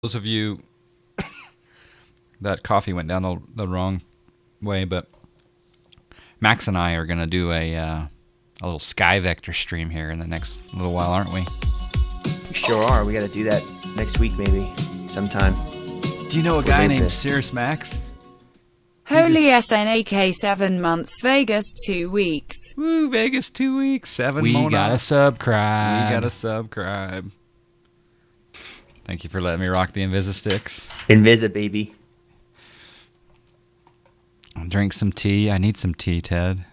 Those of you that coffee went down the wrong way, but Max and I are going to do a little Sky Vector stream here in the next little while, aren't we? We sure are. We got to do that next week, maybe, sometime. Do you know a guy named Cirrus Max? Holy SNAK 7 months, Vegas 2 weeks. Woo, Vegas 2 weeks, 7 We Mona. gotta subscribe. We gotta subscribe. Thank you for letting me rock the Invisisticks. Invisa, baby. I'll drink some tea. I need some tea, Ted.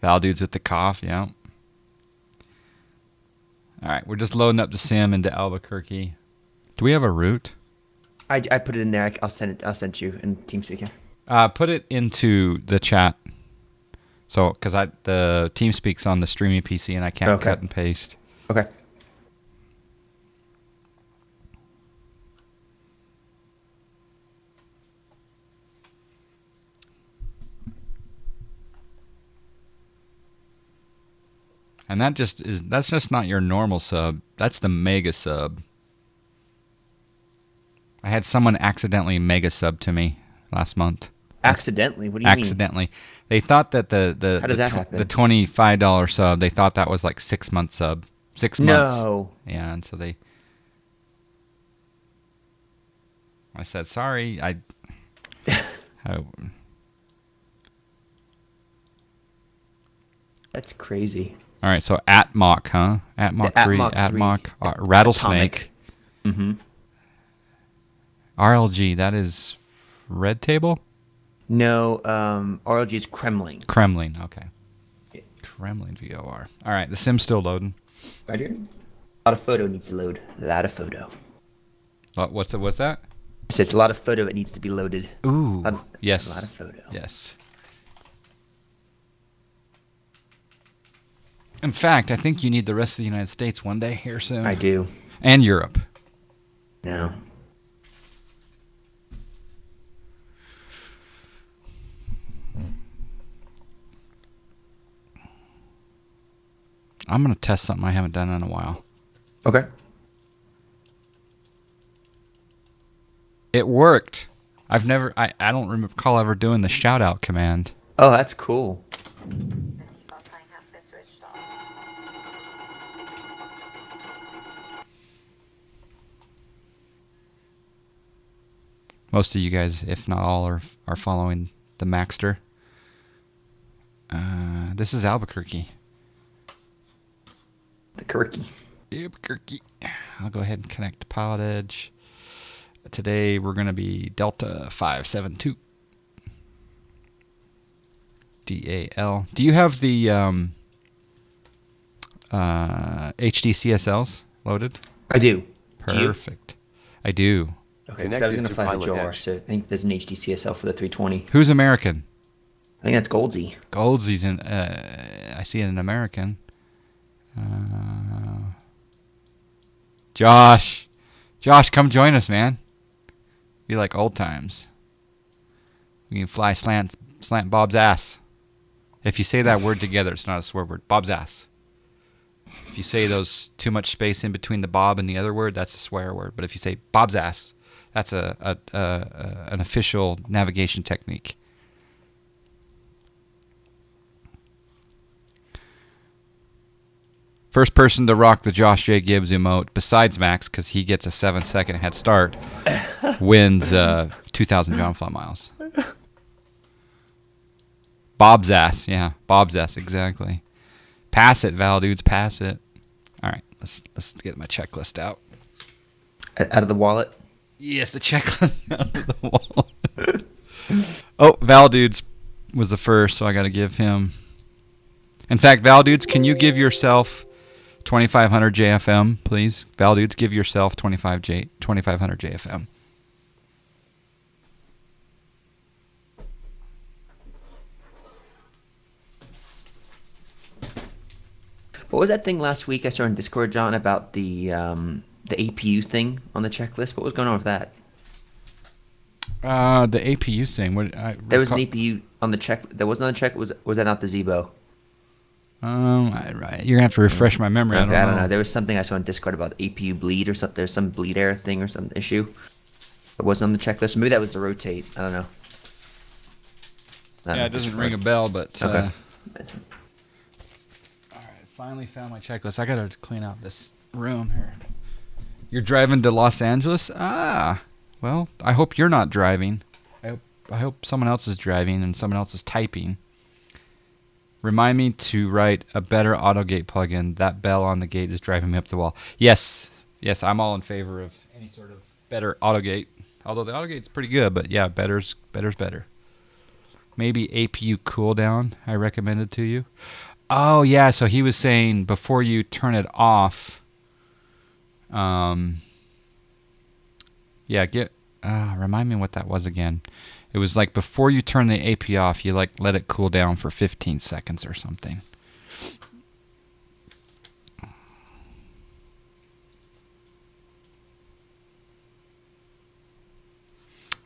Val dudes with the cough, yeah. Alright, we're just loading up the sim into Albuquerque. Do we have a route? I put it in there. I'll send it. I'll send you in TeamSpeak. Put it into the chat. So, because the TeamSpeak's on the streaming PC and I can't cut and paste. Okay. And that's just not your normal sub. That's the mega sub. I had someone accidentally mega sub to me last month. Accidentally? What do you mean? Accidentally. They thought that the How does that happen? the $25 sub, they thought that was like 6 month sub. 6 months. No. Yeah, and so I said, sorry, That's crazy. All right, so at Mach, huh? At Mach 3, at Mach, Rattlesnake. Mm-hmm. RLG, that is Red Table? No, RLG is Kremlin. Kremlin, okay. Kremlin VOR. All right, the sim's still loading. Right here. A lot of photo needs to load. A lot of photo. What's that? So it's a lot of photo that needs to be loaded. Ooh, yes. A lot of photo. Yes. In fact, I think you need the rest of the United States one day here soon. I do. And Europe. No. I'm going to test something I haven't done in a while. Okay. It worked. I don't recall ever doing the shout out command. Oh, that's cool. Most of you guys, if not all, are following the Maxter. This is Albuquerque. The Kirky. Albuquerque. I'll go ahead and connect to Pilotedge. Today we're going to be Delta 572. DAL. Do you have the HDCSLs loaded? I do. Perfect. I do. Okay, because I was going to find the jar, so I think there's an HDCSL for the 320. Who's American? I think that's Goldsy. Goldsy's in. I see an American. Josh, come join us, man. Be like old times. We can fly slant Bob's ass. If you say that word together, it's not a swear word. Bob's ass. If you say those too much space in between the Bob and the other word, that's a swear word. But if you say Bob's ass, that's an official navigation technique. First person to rock the Josh J. Gibbs emote, besides Max, because he gets a 7-second head start, wins 2,000 John Fly miles. Bob's ass, yeah, Bob's ass, exactly. Pass it, Val dudes, pass it. All right, let's get my checklist out. Out of the wallet? Yes, the checklist out of the wallet. Oh, Val dudes was the first, so I got to give him. In fact, Val dudes, can you give yourself 2,500 JFM, please? Val dudes, give yourself 2,500 JFM. What was that thing last week I saw on Discord, John, about the APU thing on the checklist? What was going on with that? The APU thing. There was an APU on the check. There wasn't on the check. Was that not the Zibo? You're gonna have to refresh my memory. Okay, I don't know. There was something I saw on Discord about APU bleed or something. There's some bleed error thing or some issue that wasn't on the checklist. Maybe that was the rotate. I don't know. Yeah, it doesn't ring a bell, but Okay. all right, finally found my checklist. I gotta clean out this room here. You're driving to Los Angeles? Ah, well, I hope you're not driving. I hope someone else is driving and someone else is typing. Remind me to write a better AutoGate plugin. That bell on the gate is driving me up the wall. Yes, I'm all in favor of any sort of better AutoGate. Although the AutoGate's pretty good, but yeah, better's better. Maybe APU cooldown I recommended to you. Oh yeah, so he was saying before you turn it off. Remind me what that was again. It was like before you turn the AP off, you like let it cool down for 15 seconds or something.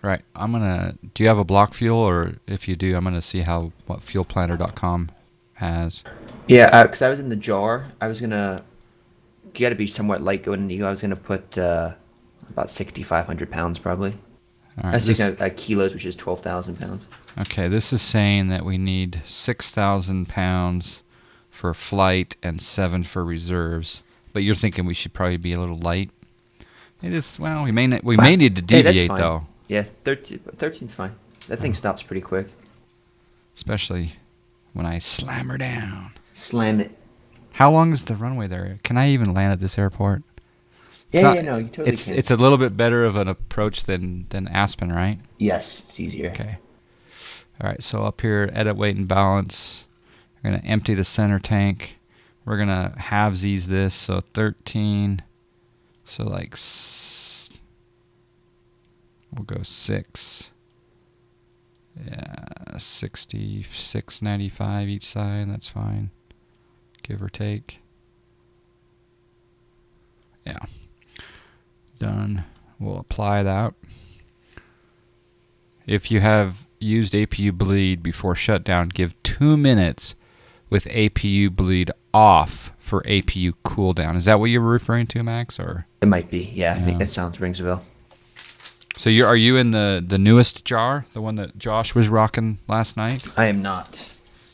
Right. Do you have a block fuel, or if you do, I'm gonna see what fuelplanner.com has. Yeah, because I was in the jar. You got to be somewhat light going into you. I was gonna put about 6,500 pounds probably. All right, That's kilos, which is 12,000 pounds. Okay, this is saying that we need 6,000 pounds for flight and 7 for reserves. But you're thinking we should probably be a little light. It is. Well, we may need to deviate though. Yeah, 13's fine. That thing stops pretty quick. Especially when I slam her down. Slam it. How long is the runway there? Can I even land at this airport? No, you totally can. It's a little bit better of an approach than Aspen, right? Yes, it's easier. Okay. All right, so up here, edit weight and balance. We're going to empty the center tank. We're going to halvesies this, so 13. So like, we'll go 6. Yeah, 66.95 each side, that's fine. Give or take. Yeah. Done. We'll apply that. If you have used APU bleed before shutdown, give 2 minutes with APU bleed off for APU cooldown. Is that what you were referring to, Max? Or It might be. Yeah, I think that rings a bell. So are you in the newest jar, the one that Josh was rocking last night? I am not.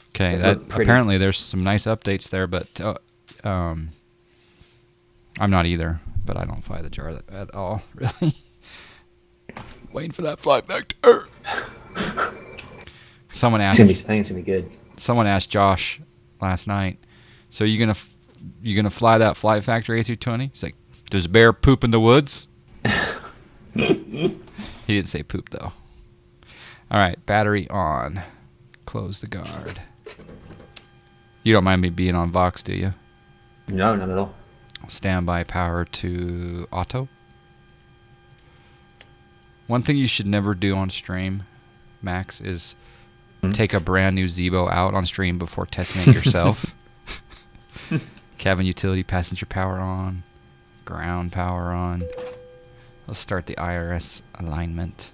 Okay, apparently there's some nice updates there, but I'm not either. But I don't fly the jar at all, really. Waiting for that flight back to Earth. Someone asked. I think it's gonna be good. Someone asked Josh last night. So you gonna fly that Flight Factory A320? He's like, does bear poop in the woods? He didn't say poop though. All right, battery on. Close the guard. You don't mind me being on Vox, do you? No, not at all. Standby power to auto. One thing you should never do on stream, Max, is take a brand new Zibo out on stream before testing it yourself. Cabin utility, passenger power on, ground power on. Let's start the IRS alignment.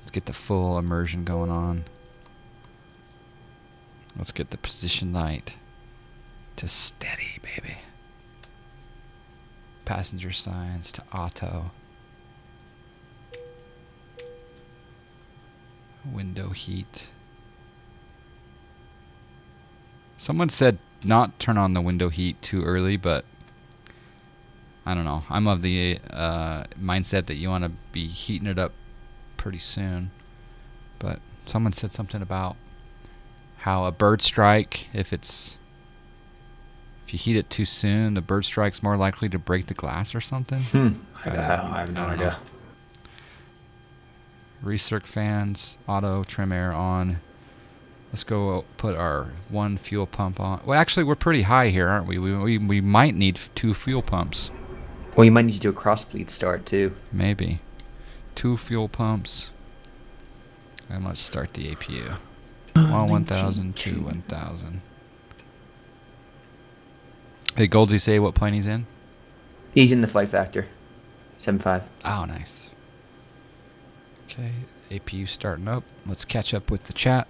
Let's get the full immersion going on. Let's get the position light to steady, baby. Passenger signs to auto. Window heat. Someone said not turn on the window heat too early, but I don't know. I'm of the mindset that you want to be heating it up pretty soon. But someone said something about how a bird strike, if you heat it too soon, the bird strike's more likely to break the glass or something. I have no idea. Recirc fans, auto, trim air on. Let's go put our one fuel pump on. Well, actually, we're pretty high here, aren't we? We might need 2 fuel pumps. Well, you might need to do a cross-bleed start, too. Maybe. 2 fuel pumps. And let's start the APU. 1,000, 2, 1,000. Hey, Goldsy, say what plane he's in? He's in the Flight Factor. 7.5. Oh, nice. Okay, APU starting up. Let's catch up with the chat.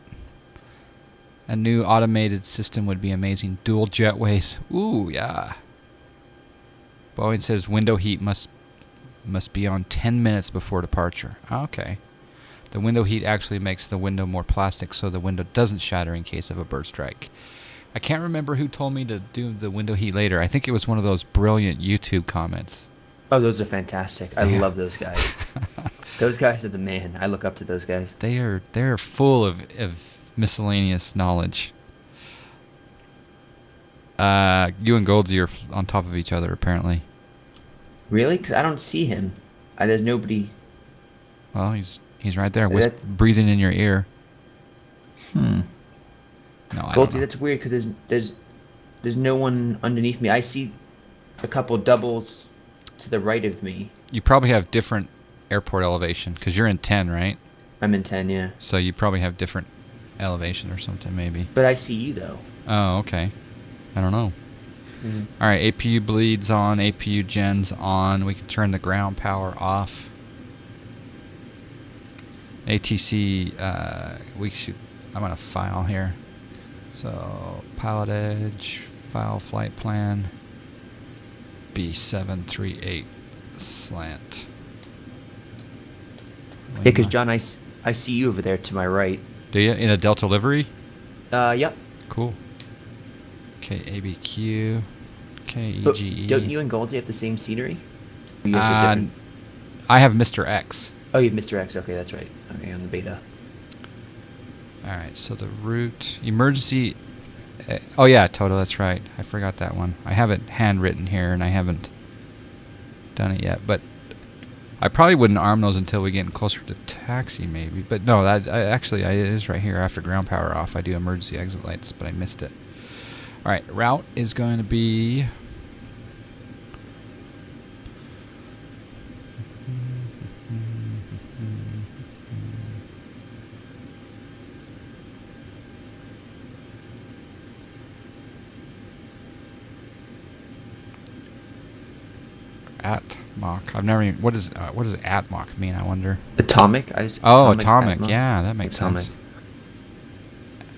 A new automated system would be amazing. Dual jetways. Ooh, yeah. Boeing says window heat must be on 10 minutes before departure. Okay. The window heat actually makes the window more plastic so the window doesn't shatter in case of a bird strike. I can't remember who told me to do the window heat later. I think it was one of those brilliant YouTube comments. Oh, those are fantastic. I love those guys. Those guys are the man. I look up to those guys. They're full of miscellaneous knowledge. You and Goldsy are on top of each other, apparently. Really? Because I don't see him. There's nobody. Well, he's right there, breathing in your ear. No, I don't know. Goldsy, that's weird because there's no one underneath me. I see a couple doubles to the right of me. You probably have different airport elevation because you're in 10, right? I'm in 10, yeah. So you probably have different elevation or something, maybe. But I see you though. Oh, okay. I don't know. Mm-hmm. All right, APU bleeds on, APU gens on. We can turn the ground power off. ATC, I'm on a file here. So, Pilotedge, file flight plan, B738 slant. Yeah, because John, I see you over there to my right. Do you? In a Delta livery? Yep. Cool. KABQ, KEGE. Don't you and Goldsy have the same scenery? Or you guys are different? I have Mr. X. Oh, you have Mr. X. Okay, that's right. Okay, on the beta. All right, so the route, emergency. Oh yeah, Toto, that's right. I forgot that one. I have it handwritten here, and I haven't done it yet. But I probably wouldn't arm those until we get closer to taxi, maybe. But no, it is right here. After ground power off, I do emergency exit lights, but I missed it. All right, route is going to be. Atmach. I've never even. What does Atmach mean? I wonder. Atomic. Atomic. Atmach. Yeah, that makes Atomic. sense.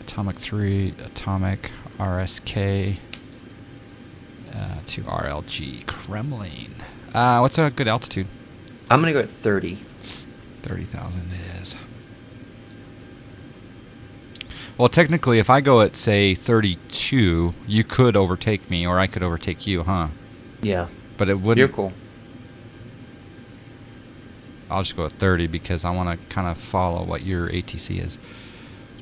Atomic 3, Atomic, RSK, to RLG, Kremlin. What's a good altitude? I'm gonna go at 30. 30,000 it is. Well, technically, if I go at, say, 32, you could overtake me, or I could overtake you, huh? Yeah. But it wouldn't. You're cool. I'll just go at 30 because I want to kind of follow what your ATC is.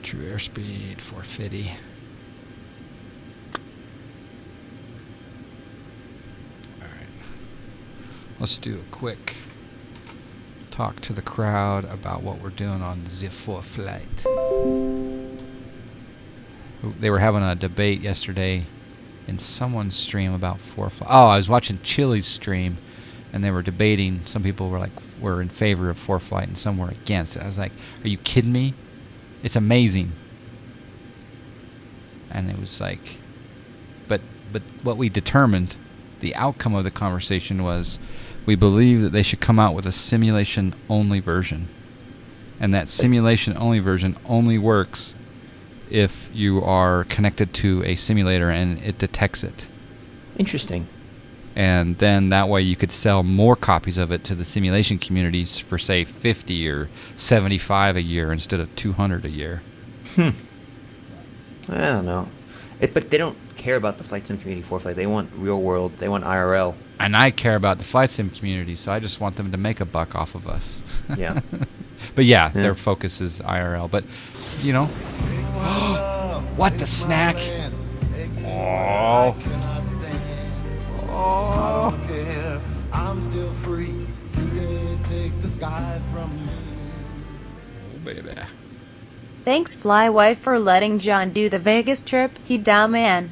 True airspeed, 450. All right. Let's do a quick talk to the crowd about what we're doing on the Zibo flight. They were having a debate yesterday in someone's stream about I was watching Chili's stream, and they were debating. Some people were in favor of ForeFlight, and some were against it. I was like, "Are you kidding me? It's amazing." And it was like, but what we determined, the outcome of the conversation was, we believe that they should come out with a simulation-only version, and that simulation-only version only works if you are connected to a simulator and it detects it. Interesting. And then that way you could sell more copies of it to the simulation communities for, say, 50 or 75 a year instead of 200 a year. I don't know. But they don't care about the flight sim community for flight. They want real world. They want IRL. And I care about the flight sim community, so I just want them to make a buck off of us. Yeah. But yeah, their focus is IRL. But, you know. What the snack? Oh. Oh. I'm still free. You can't take the sky from me. Oh, baby. Thanks, Flywife, for letting John do the Vegas trip. He dumb man.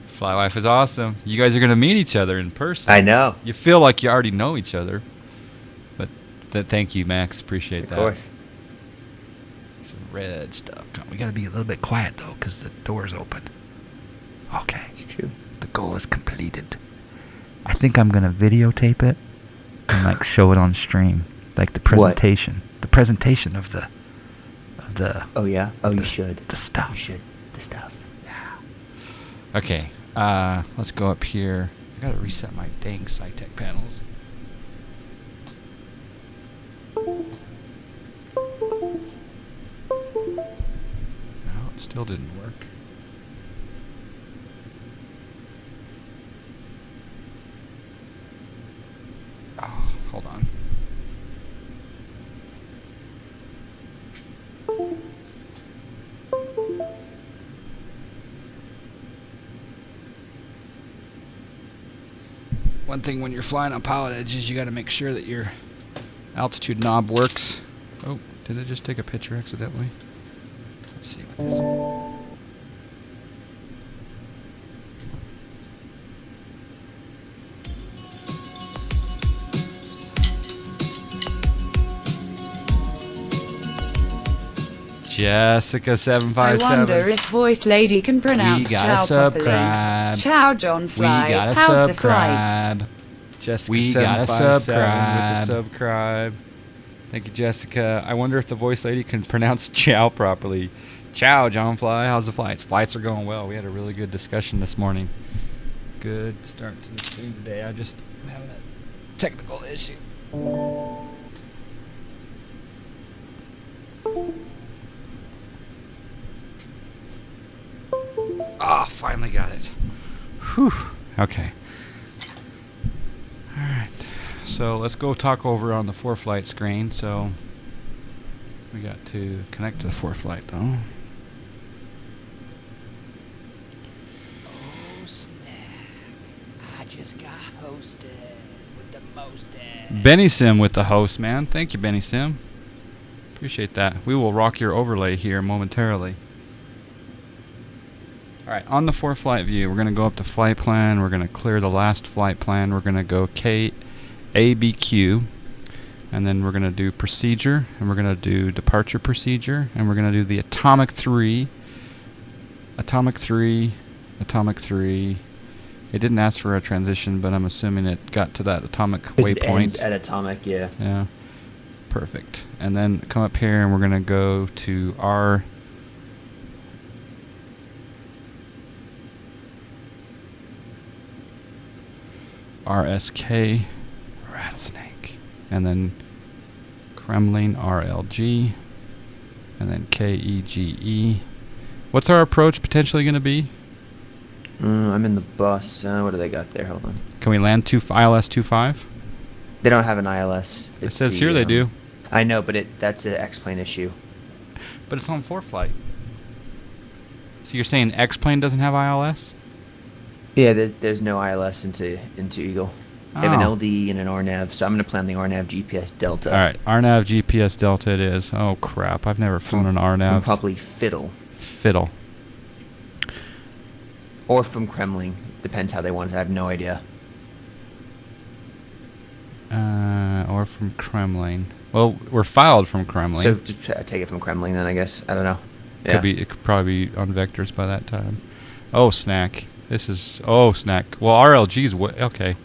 Flywife is awesome. You guys are going to meet each other in person. I know. You feel like you already know each other. But thank you, Max. Appreciate that. Of course. Some red stuff. We got to be a little bit quiet, though, because the door's open. Okay. It's true. The goal is completed. I think I'm going to videotape it and show it on stream. Like the presentation. What? The presentation of the Oh yeah. Oh, you should. the stuff. You should. The stuff. Okay, let's go up here. I gotta reset my dang SciTech panels. No, it still didn't work. Oh, hold on. One thing when you're flying on Pilotedge is you got to make sure that your altitude knob works. Oh, did I just take a picture accidentally? Let's see what this. Jessica I 757. wonder if Voice Lady can pronounce We Chow gotta properly. subscribe. Ciao, John Fly. We gotta How's the flights? subscribe. Jessica We gotta 757 with the subscribe. subscribe. Thank you, Jessica. I wonder if the voice lady can pronounce chow properly. Ciao, John Fly. How's the flights? Flights are going well. We had a really good discussion this morning. Good start to the stream today. I just am having a technical issue. Ah, finally got it. Whew. Okay. All right. So let's go talk over on the ForeFlight screen. So we got to connect to the ForeFlight though. Oh snap! I just got hosted with the most. Benny Sim with the host, man. Thank you, Benny Sim. Appreciate that. We will rock your overlay here momentarily. All right, on the ForeFlight view, we're going to go up to flight plan. We're going to clear the last flight plan. We're going to go KABQ, and then we're going to do procedure, and we're going to do departure procedure, and we're going to do the atomic 3, atomic 3, atomic 3. It didn't ask for a transition, but I'm assuming it got to that atomic 'Cause it ends waypoint. at atomic, yeah. Yeah, perfect. And then come up here, and we're going to go to our RSK, rattlesnake, and then Kremlin RLG, and then KEGE. What's our approach potentially going to be? I'm in the bus. What do they got there? Hold on. Can we land ILS 25? They don't have an ILS. It It's says the, here they do, I know, but that's an X-plane issue. but it's on ForeFlight. So you're saying X-plane doesn't have ILS? Yeah, there's no ILS into Eagle. They have an Oh. LD and an RNAV, so I'm gonna plan the RNAV GPS Delta. All right, RNAV GPS Delta it is. Oh crap, I've never flown an From RNAV. probably Fiddle Fiddle. or from Kremlin. Depends how they want it. I have no idea. Or from Kremlin. Well, we're filed from Kremlin. So just take it from Kremlin then, I guess. I don't know. Yeah. Could be. It could probably be on vectors by that time. Oh snack! This is snack. Well, RLG's okay.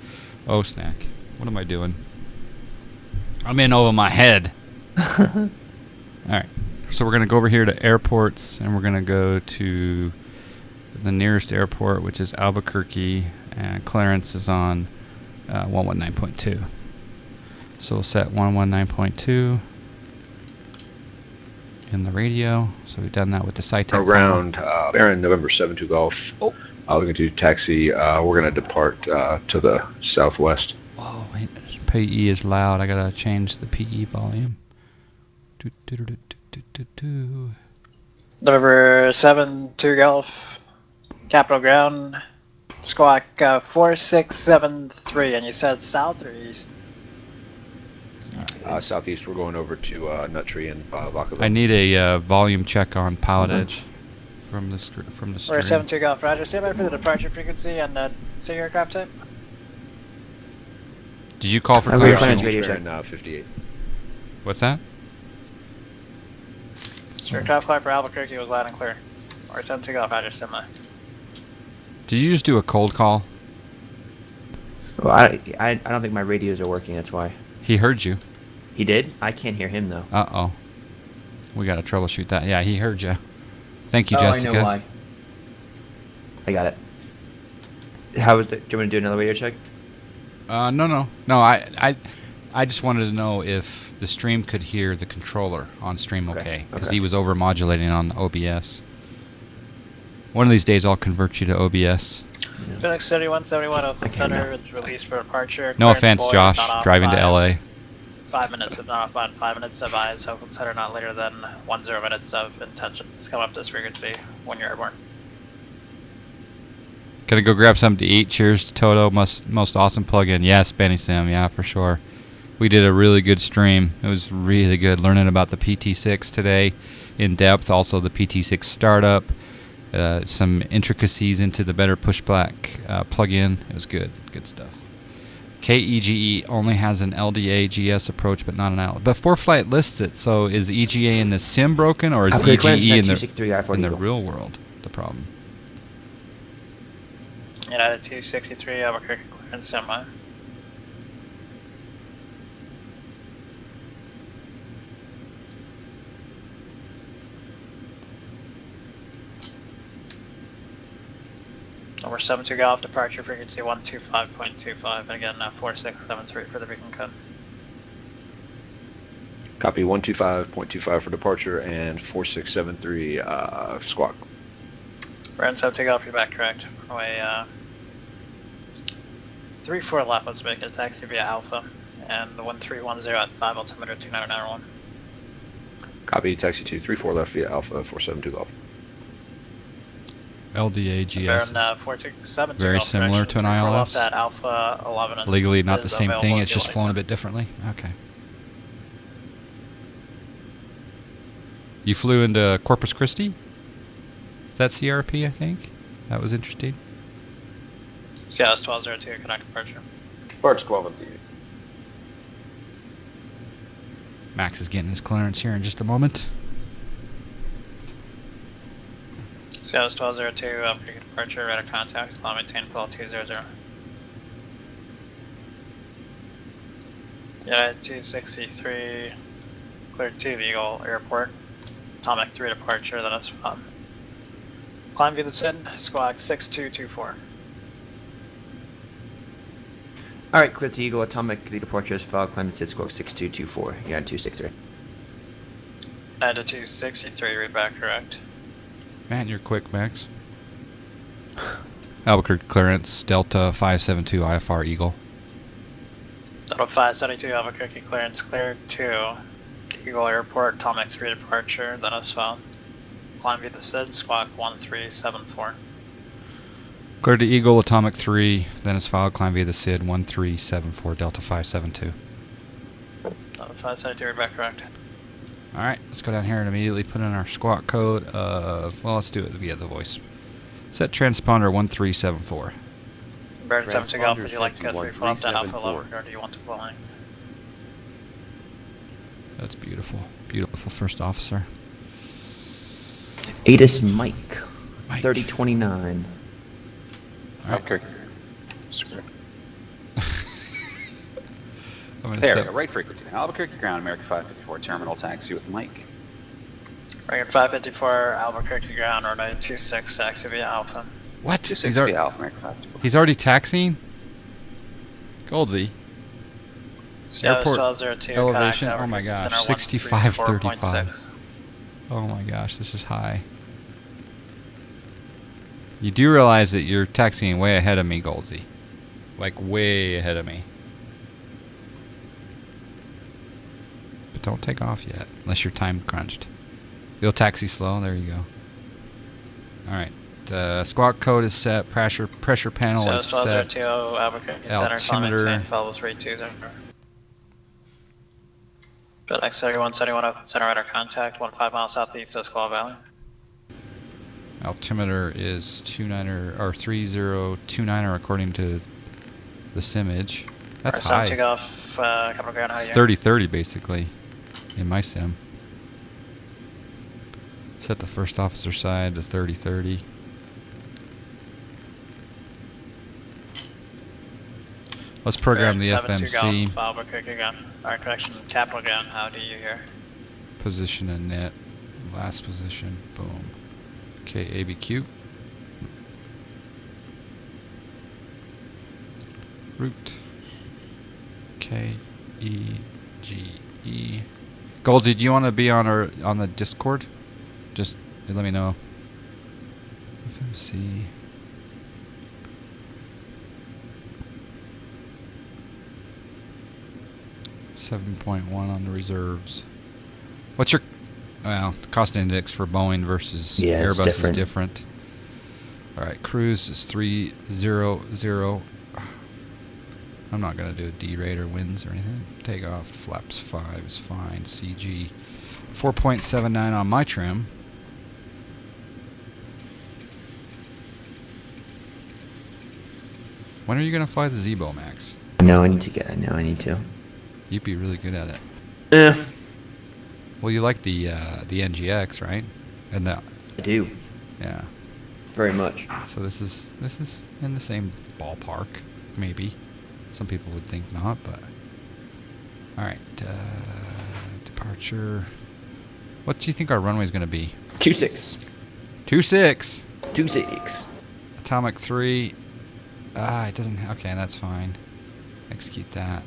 Oh snack! What am I doing? I'm in over my head. All right. So we're gonna go over here to airports, and we're gonna go to the nearest airport, which is Albuquerque, and clearance is on 119.2. So we'll set 119.2 in the radio. So we've done that with the SciTech. Ground, Baron, November 72 Golf. Oh. We're going to do taxi. We're going to depart to the southwest. Whoa, wait, PE is loud. I gotta change the PE volume. Do, do, do, do, do, do, do. November 7-2 Golf, Capital Ground, Squawk 4673, and you said south or east? Southeast, we're going over to Nuttree and Vacaville. I need a volume check on Pilotedge from the stream. Or 7-2 Golf, Roger. Stand by for the departure frequency and say your aircraft type. Did you call for We're clearance? planning radio Baron, check. 58. What's that? Sir, top flight for Albuquerque was loud and clear. Or 7-2 Golf, Roger. Stand by. Did you just do a cold call? Well, I don't think my radios are working. That's why. He heard you. He did. I can't hear him though. Uh-oh. We got to troubleshoot that. Yeah, he heard you. Thank you, Oh, Jessica. I know why. I got it. How was the? Do you want to do another radio check? No. I just wanted to know if the stream could hear the controller on stream okay. Because he was over modulating on OBS. One of these days I'll convert you to OBS. Phoenix 7171 Open Center is released for departure. No Clearance offense, board Josh, not off driving to by LA. 5 minutes, if not off 5 minutes of eyes. Open Center not later than 10 minutes of intentions. Come up this frequency when you're airborne. Gonna go grab something to eat. Cheers to Toto, most awesome plugin. Yes, Benny Sim, yeah, for sure. We did a really good stream. It was really good. Learning about the PT6 today in depth. Also the PT6 startup. Some intricacies into the better Pushback plugin. It was good. Good stuff. KEGE only has an LDA GS approach, but not an outlet. But ForeFlight lists it. So is EGA in the sim broken, or is EGE in the real world the problem? United 263 Albuquerque clearance semi. Number 72 Golf departure frequency 125.25 and again 4673 for the beacon code. Copy 125.25 for departure and 4673 squawk. Brand 72 Golf, you're back correct. Runway 34 left, let's make a taxi via Alpha and the 1310 at 5 altimeter 2991. Copy taxi 234 left via Alpha 472 Golf. LDA GS very similar to an ILS. At Alpha 11 Legally not the same thing, it's just flown a bit differently. Okay. You flew into Corpus Christi? Is that CRP, I think? That was interesting. Seattle 1202, connect departure. Departure 12 on TV. Max is getting his clearance here in just a moment. Seattle 1202, pre departure, radar contact, climb maintain call 200. Yeah, 263, cleared to Eagle Airport. Atomic 3 departure, then it's climb via the SID, squawk 6224. Alright, clear to Eagle, Atomic, the departure is filed, climb to SID, squawk 6224. Yeah, 263. And a 263, read back correct. Man, you're quick, Max. Albuquerque clearance, Delta 572 IFR Eagle. Delta 572 Albuquerque clearance cleared to Eagle Airport, Atomic 3 departure, then is found. Climb via the SID, squawk 1374. Clear to Eagle, Atomic 3, then is filed, climb via the SID 1374, Delta 572. Delta 572, read back correct. Alright, let's go down here and immediately put in our squawk code of, well, let's do it via the voice. Set transponder 1374. Bird 72 Golf, would you like to go 3 full up to Alpha 11, or do you want to full length? That's beautiful. Beautiful first officer. ATIS Mike. 3029. Okay. There, right frequency. Albuquerque ground, America 554, terminal taxi with Mike. Bring it 554, Albuquerque ground, or 926, taxi via Alpha. What? 260 via Alpha, America 554. He's already taxiing? Goldsy. Airport elevation, oh my gosh, 6535. Oh my gosh, this is high. You do realize that you're taxiing way ahead of me, Goldsy. Like way ahead of me. But don't take off yet, unless you're time crunched. You'll taxi slow, there you go. Alright, the squawk code is set, pressure panel is set, altimeter. FedEx 3171 up, center radar contact, 15 miles southeast of Squaw Valley. Altimeter is 3029 according to the simage. That's high. Take off, ground, it's 3030 basically in my sim. Set the first officer side to 3030. Let's program the FMC. Correction, capital ground, how do you hear? position in net. Last position. Boom. KABQ. Route. KEGE. Goldsy, do you want to be on the Discord? Just let me know. FMC. $7.1 on the reserves. What's your the cost index for Boeing versus Airbus is different. All right, cruise is 300. I'm not gonna do a D rate or winds or anything. Takeoff flaps 5 is fine. CG 4.79 on my trim. When are you gonna fly the Zibo, Max? No, I need to. You'd be really good at it. Yeah. Well, you like the NGX, right? And the I do. Yeah. Very much. So this is in the same ballpark, maybe. Some people would think not, but all right. Departure. What do you think our runway is going to be? 26. 26. 26. Atomic 3. It doesn't. Okay, that's fine. Execute that.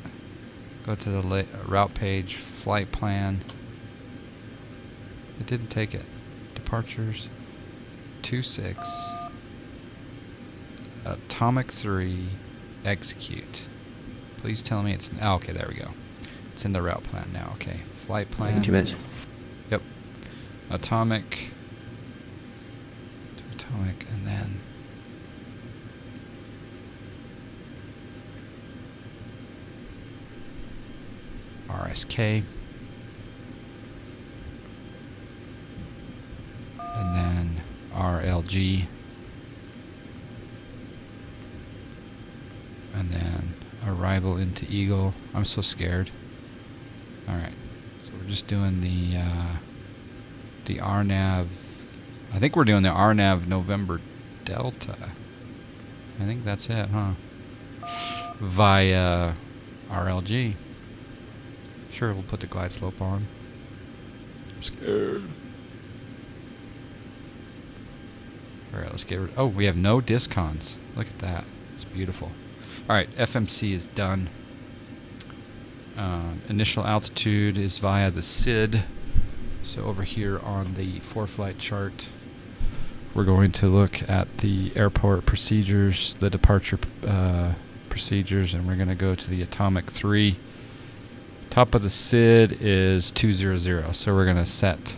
Go to the route page, flight plan. It didn't take it. Departures. 26. Atomic 3. Execute. Please tell me it's... Oh, okay, there we go. It's in the route plan now. Okay. Flight plan. 2 minutes. Yep. Atomic. Atomic, and then... RSK. And then RLG. And then arrival into Eagle. I'm so scared. Alright. So we're just doing the RNAV. I think we're doing the RNAV November Delta. I think that's it, huh? Via RLG. Sure, we'll put the glide slope on. I'm scared. Alright, let's get rid. Oh, we have no discons. Look at that. It's beautiful. Alright, FMC is done. Initial altitude is via the SID. So over here on the for-flight chart, we're going to look at the airport procedures, the departure procedures, and we're going to go to the Atomic 3. Top of the SID is 200, so we're going to set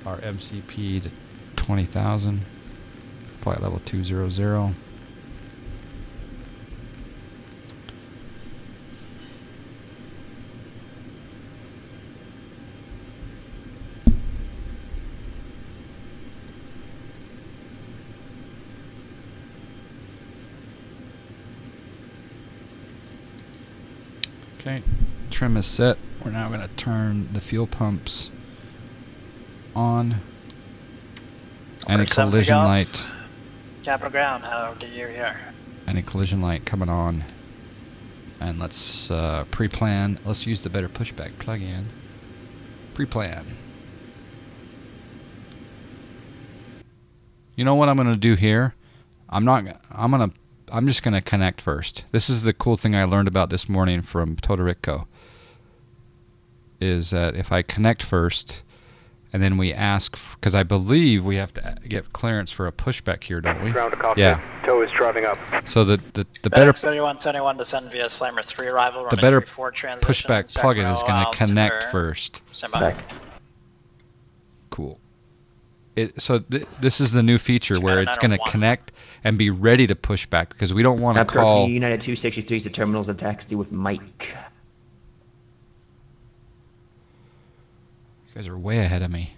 our MCP to 20,000. Flight level 200. Okay, trim is set. We're now going to turn the fuel pumps on. Any collision light. Capital ground, how do you hear? Any collision light coming on. And let's pre-plan. Let's use the better pushback plug-in. Pre-plan. You know what I'm going to do here? I'm just going to connect first. This is the cool thing I learned about this morning from Todorico. Is that if I connect first, and then we ask, because I believe we have to get clearance for a pushback here, don't we? Ground to Cockpit. Yeah. Tow is driving up. So the better 3171 descend via Slimer 3 arrival. the better transition, pushback plugin is going to connect first. Stand by. Cool. So this is the new feature where it's going to connect and be ready to push back because we don't want to call. United 263 to terminals and taxi with Mike. You guys are way ahead of me.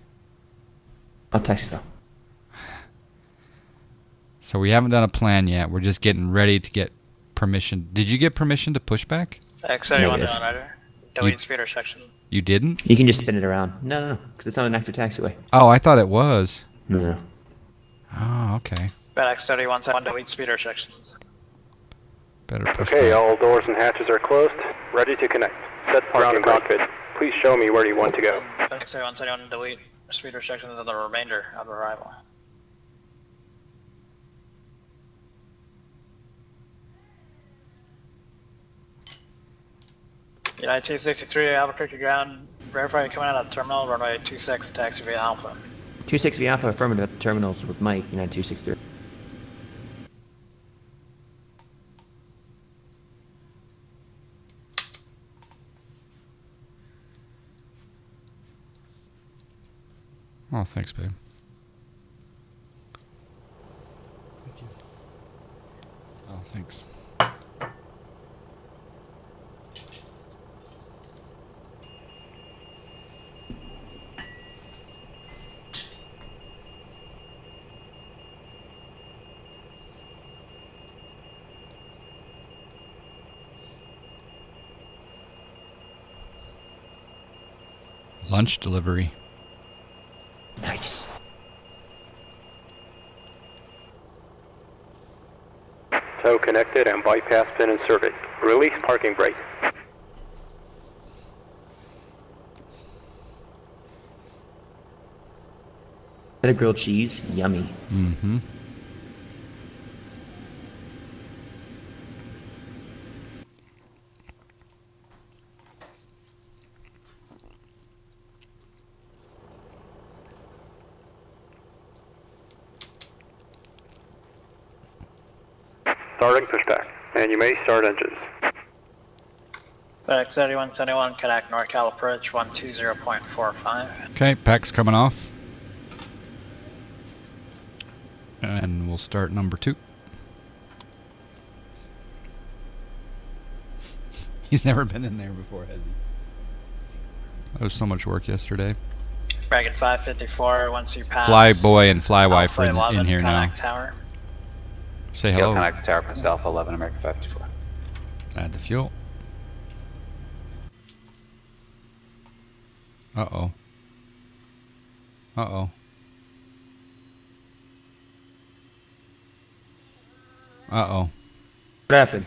I'll text though. So we haven't done a plan yet. We're just getting ready to get permission. Did you get permission to push back? X71 down, rider. Delete speeder section. You didn't? You can just spin it around. No, because it's not an active taxiway. Oh, I thought it was. No. Oh, okay. FedEx 3171 delete speeder sections. Better push Okay, back. all doors and hatches are closed. Ready to connect. Set parking brake. Please show me where you want to go. FedEx 3171, delete speed restrictions on the remainder of arrival. United 263, Albuquerque ground. Verify you're coming out of the terminal, runway 26, taxi via Alpha. 260 Alpha, affirmative at the terminals with Mike, United 263. Oh, thanks, babe. Thank you. Oh, thanks. Lunch delivery. Nice. Tow connected and bypass pin inserted. Release parking brake. Is that a grilled cheese? Yummy. Mm-hmm. Starting pushback. And you may start engines. FedEx 3171, connect NorCal approach 120.45. Okay, pack's coming off. And we'll start number 2. He's never been in there before, has he? That was so much work yesterday. Dragon 554, once you pass. Flyboy and Flywife Alpha are 11, in here now. connect tower. Say Yo, hello. connect tower, press Alpha 11, American 554. Add the fuel. Uh-oh. Uh-oh. Uh-oh. What happened?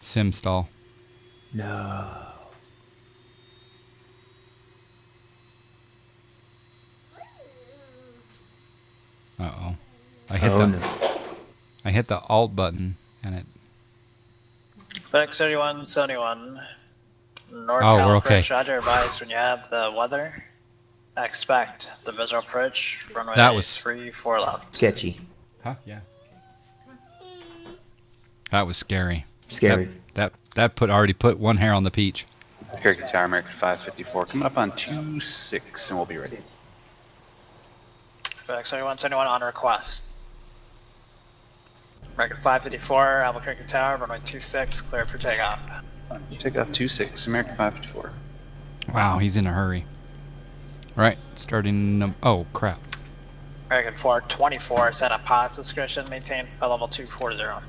Sim stall. No. Uh-oh. I hit the Alt button and it... FedEx 3171, NorCal Oh, we're okay. approach, roger, advise when you have the weather. Expect the visual approach, runway That was- 34 left. Sketchy. Huh? Yeah. That was scary. Scary. That already put one hair on the peach. Cherokee Tower, American 554. Coming up on 26, and we'll be ready. FedEx 3171 on request. American 554, Albuquerque Tower, runway 26, cleared for takeoff. Takeoff 26, American 554. Wow, he's in a hurry. All right, starting... oh, crap. American 424, set up POTS discretion, maintain flight level 240.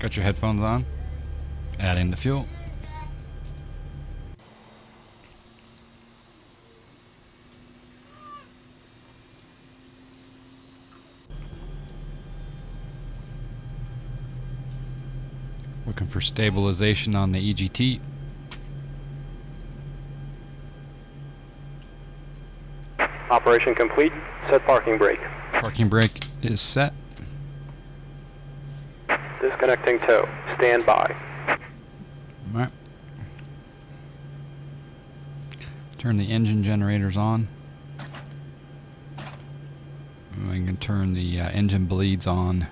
Got your headphones on. Adding the fuel. Looking for stabilization on the EGT. Operation complete. Set parking brake. Parking brake is set. Disconnecting tow. Stand by. All right. Turn the engine generators on. We can turn the engine bleeds on.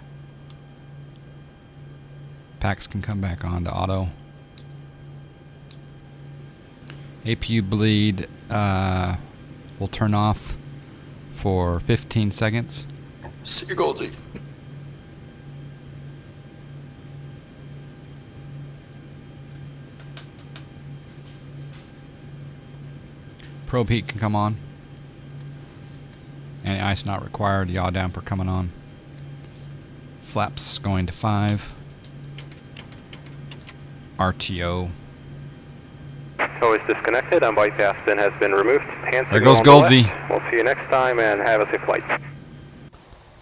Packs can come back on to auto. APU bleed will turn off for 15 seconds. Seagull-G. Probe heat can come on. Any ice not required. Yaw damper coming on. Flaps going to 5. RTO. Voice disconnected and bypass pin has been removed. Hand There signal goes on the Goldsy. left. We'll see you next time and have a safe flight.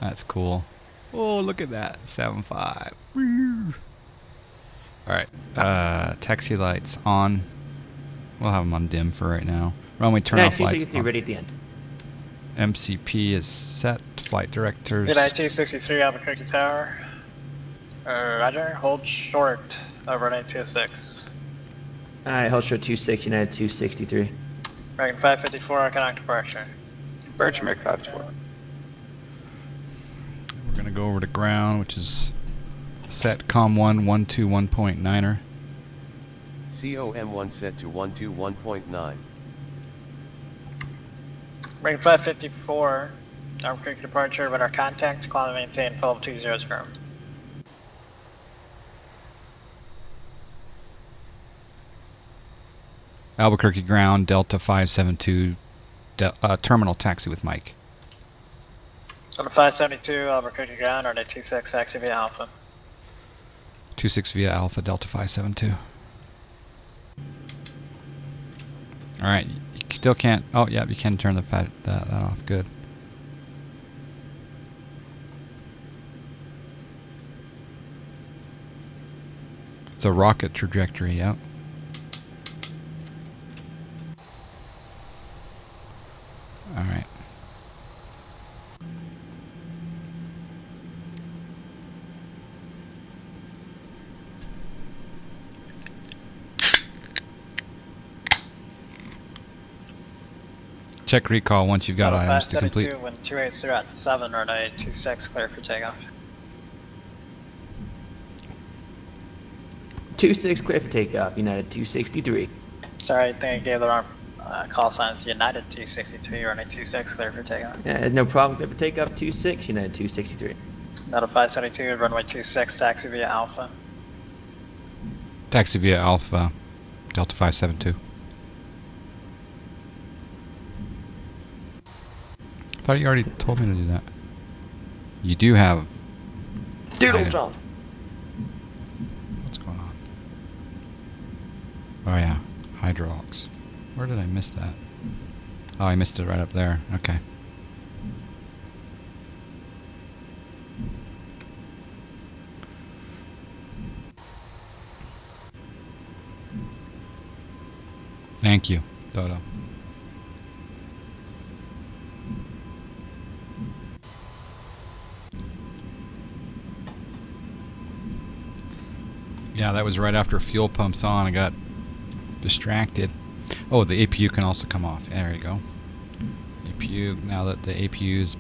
That's cool. Oh, look at that. 7.5. Woo. All right. Taxi lights on. We'll have them on dim for right now. Runway turn off lights. Ready at the end. MCP is set. Flight directors. United 263 Albuquerque Tower. Roger. Hold short over 926. Alright, hold short 26, United 263. American 554, connect departure. Departure American 554. We're going to go over to ground, which is set COM 121.9er. COM1 set to 121.9. American 554, Albuquerque departure, radar contact, climb and maintain 1220. Albuquerque ground, Delta 572, terminal taxi with Mike. Delta 572, Albuquerque ground, or 26 taxi via Alpha. 26 via Alpha, Delta 572. Alright, you still can't. Oh, yeah, you can turn that off. Good. It's a rocket trajectory, yep. Alright. Check recall once you've got items to complete. When 280 at 7 or 926, clear for takeoff. 26 clear for takeoff, United 263. Sorry, I think I gave the wrong call signs. United 263 or 926, clear for takeoff. Yeah, no problem, clear for takeoff 26, United 263. Delta 572, runway 26, taxi via Alpha. Taxi via Alpha, Delta 572. I thought you already told me to do that. You do have... Doodles off! What's going on? Oh yeah, hydraulics. Where did I miss that? Oh, I missed it right up there. Okay. Thank you, Dodo. Yeah, that was right after fuel pumps on. I got distracted. Oh, the APU can also come off. There you go. APU, now that the APU's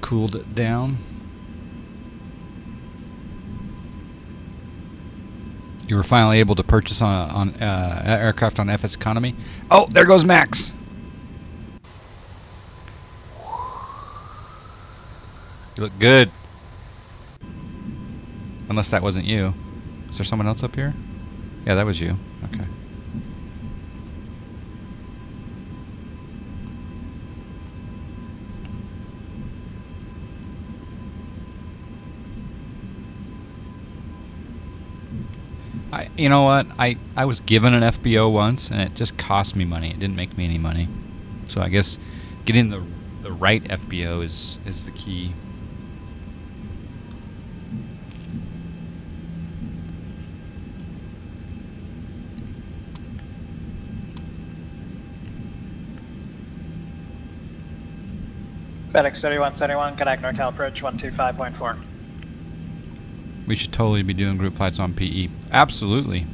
cooled down. You were finally able to purchase on aircraft on FS Economy. Oh, there goes Max. You look good. Unless that wasn't you. Is there someone else up here? Yeah, that was you. Okay. You know what? I was given an FBO once, and it just cost me money. It didn't make me any money. So I guess getting the right FBO is the key. FedEx 3171, connect NorCal approach 125.4. We should totally be doing group flights on PE. Absolutely.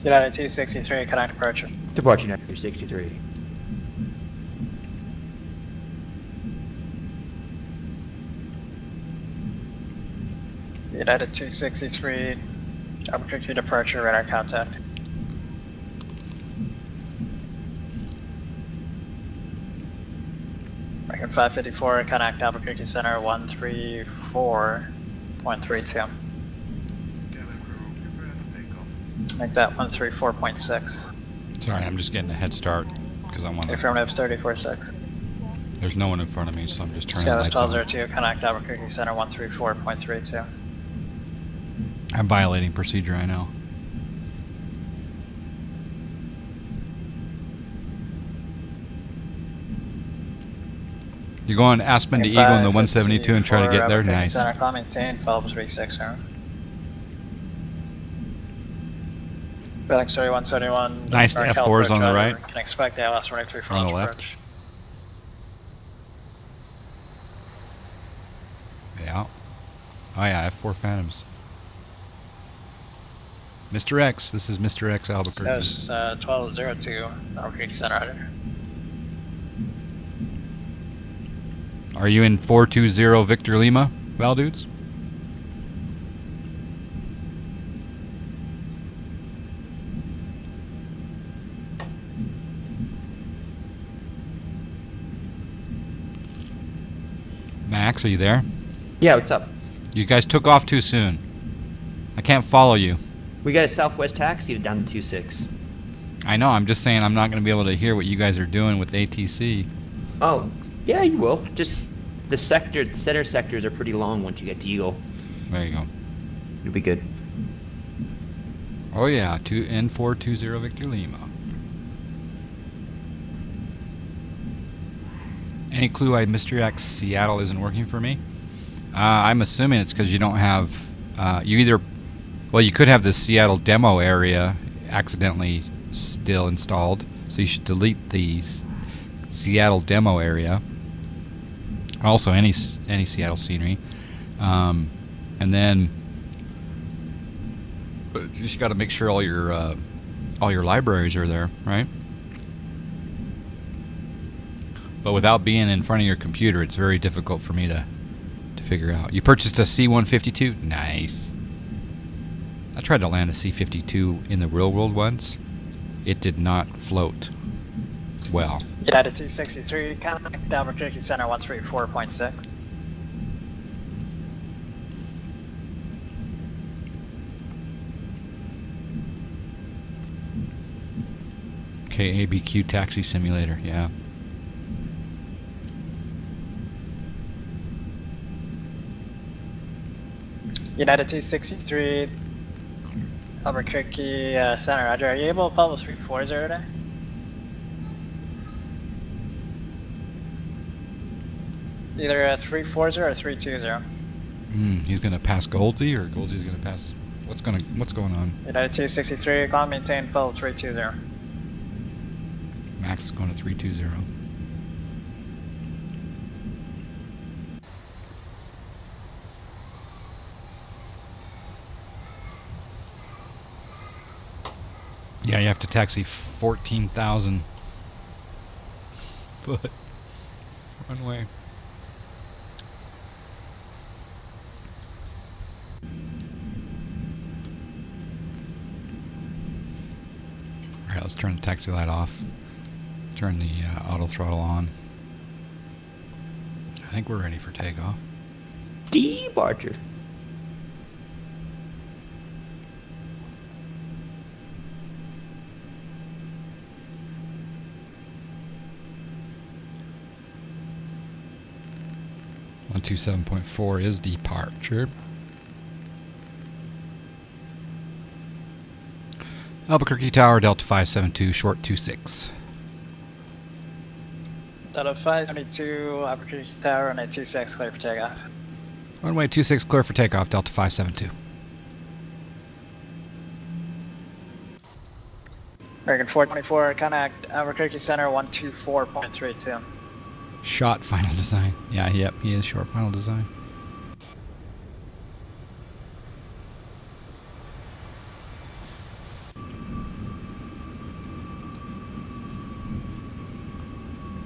United 263, connect approach. Departure United 263. United 263, Albuquerque departure, radar contact. American 554, connect Albuquerque Center 134.32. Make that 134.6. Sorry, I'm just getting a head start because I want to. Affirmative 34.6. There's no one in front of me, so I'm just turning the Skyline lights on. 1202, connect Albuquerque Center 134.32. I'm violating procedure, I know. You go on Aspen to Eagle in the 172 and try to get there? Nice. Center, climb maintain, Phelps 36, sir. FedEx 3171. Nice F4s on the right. Can expect ALS 23 for On the launch left. approach. Yeah. Oh yeah, F4 Phantoms. Mr. X, this is Mr. X Albuquerque. That was 1202, Albuquerque Center Rider. Are you in 420 Victor Lima, Val dudes? Max, are you there? Yeah, what's up? You guys took off too soon. I can't follow you. We got a Southwest taxi down to 26. I know, I'm just saying I'm not going to be able to hear what you guys are doing with ATC. Oh, yeah, you will. Just the center sectors are pretty long once you get to Eagle. There you go. It'll be good. Oh yeah, N420 Victor Lima. Any clue why Mr. X Seattle isn't working for me? I'm assuming it's because you don't have, well, you could have the Seattle demo area accidentally still installed, so you should delete the Seattle demo area. Also, any Seattle scenery, and then you just got to make sure all your libraries are there, right? But without being in front of your computer, it's very difficult for me to figure out. You purchased a C-152? Nice. I tried to land a C-52 in the real world once. It did not float well. United 263, contact Albuquerque Center 134.6. KABQ taxi simulator, yeah. United 263, Albuquerque Center, Roger. Are you able to follow 340 today? Either 340 or 320. He's gonna pass Goldsy, or Goldsy's gonna pass. What's going on? United 263, climb maintain, follow 320. Max is going to 320. Yeah, you have to taxi 14,000 foot runway. Alright, let's turn the taxi light off. Turn the auto throttle on. I think we're ready for takeoff. Departure. One 127.4 is departure. Albuquerque Tower, Delta 572, short 26. Delta 572, Albuquerque Tower, and a 26, clear for takeoff. Runway 26, clear for takeoff, Delta 572. American 424, contact Albuquerque Center 124.32. Shot final design. Yeah, yep, he is short final design.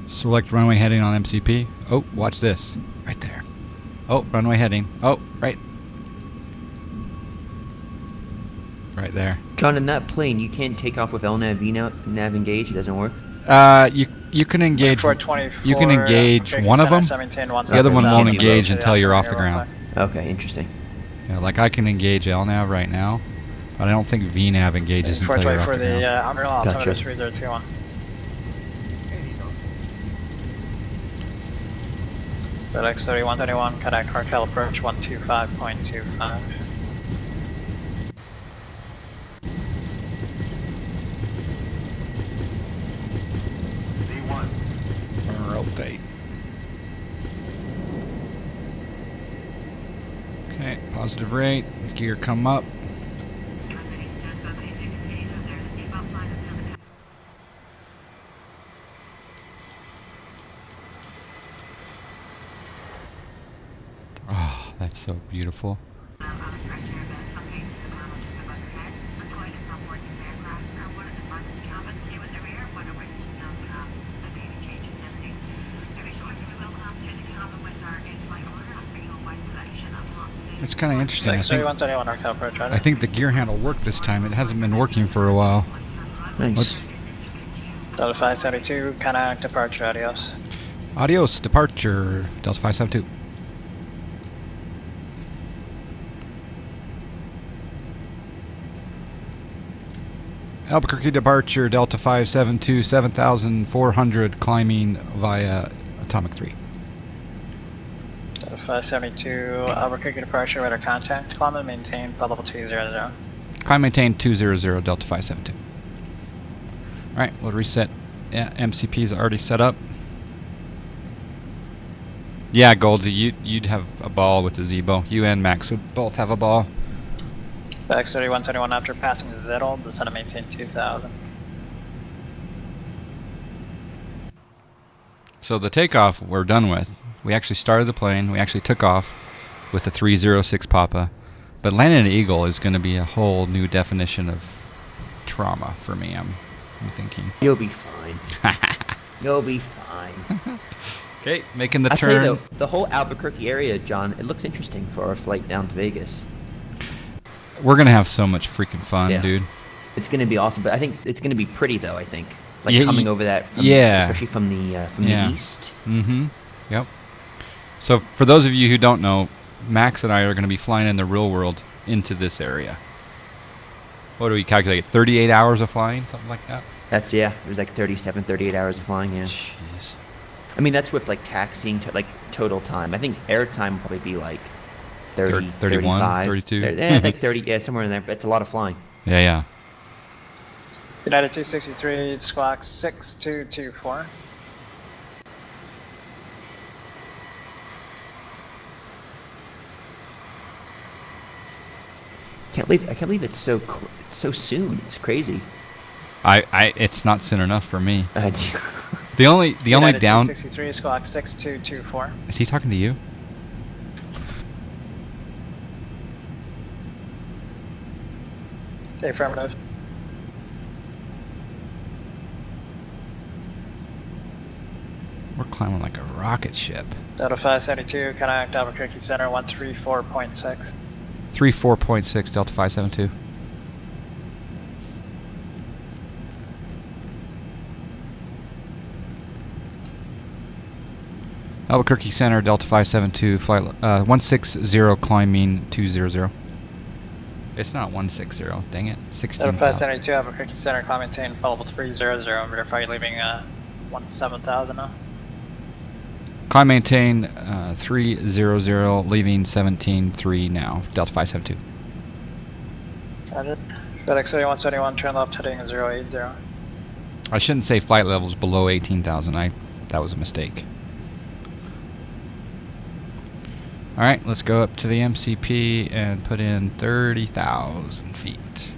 Select runway heading on MCP. Oh, watch this. Right there. Oh, runway heading. Oh, right. Right there. John, in that plane, you can't take off with LNAV, nav engage. It doesn't work. You can engage. 424, You can engage one of them. The other one won't engage until you're off the ground. Okay, interesting. Yeah, like I can engage LNAV right now, but I don't think VNAV engages until you're off the ground. Umbrella altimeter 3021. FedEx 3121, contact Cartel approach 125.25. Rotate. Positive rate. Gear come up. Oh, that's so beautiful. It's kind of interesting. I think the gear handle worked this time. It hasn't been working for a while. Nice. Delta 572, connect departure, adios. Adios, departure, Delta 572. Albuquerque departure, Delta 572, 7,400, climbing via Atomic 3. Delta 572, Albuquerque departure, radar contact, climb and maintain flight level 200. Climb maintain 200, Delta 572. Alright, we'll reset. Yeah, MCP is already set up. Yeah, Goldsy, you'd have a ball with the Zibo. You and Max would both have a ball. Back 3121 after passing Zettel, descend and maintain 2000. So the takeoff we're done with. We actually started the plane. We actually took off with a 306 Papa. But landing an Eagle is going to be a whole new definition of trauma for me, I'm thinking. You'll be fine. You'll be fine. Okay, making the I'll turn. tell you though, the whole Albuquerque area, John, it looks interesting for our flight down to Vegas. We're going to have so much freaking fun, Yeah. dude. It's going to be awesome, but I think it's going to be pretty though, I think. Like Yeah, coming over that, from especially from the east. Mm-hmm. Yep. So for those of you who don't know, Max and I are going to be flying in the real world into this area. What do we calculate? 38 hours of flying? Something like that? That's, yeah, it was like 37, 38 hours of flying, yeah. Jeez. I mean, that's with like taxiing, like total time. I think air time will probably be like 30, 31, 35. 32. I think 30, yeah, somewhere in there. But it's a lot of flying. Yeah, yeah. United 263, squawk 6224. I can't believe it's so soon. It's crazy. It's not soon enough for me. The only United down. 263, squawk 6224. Is he talking to you? Affirmative. We're climbing like a rocket ship. Delta 572, connect Albuquerque Center 134.6. 34.6 Delta 572. Albuquerque Center, Delta 572, flight 160, climbing 200. It's not 160, dang it. 16. Delta 572, Albuquerque Center, climb maintain, flight level 300, verify you're leaving 17,000 now. Climb maintain 300, leaving 17.3 now, Delta 572. Roger. FedEx 3171, turn left heading 080. I shouldn't say flight levels below 18,000. That was a mistake. Alright, let's go up to the MCP and put in 30,000 feet.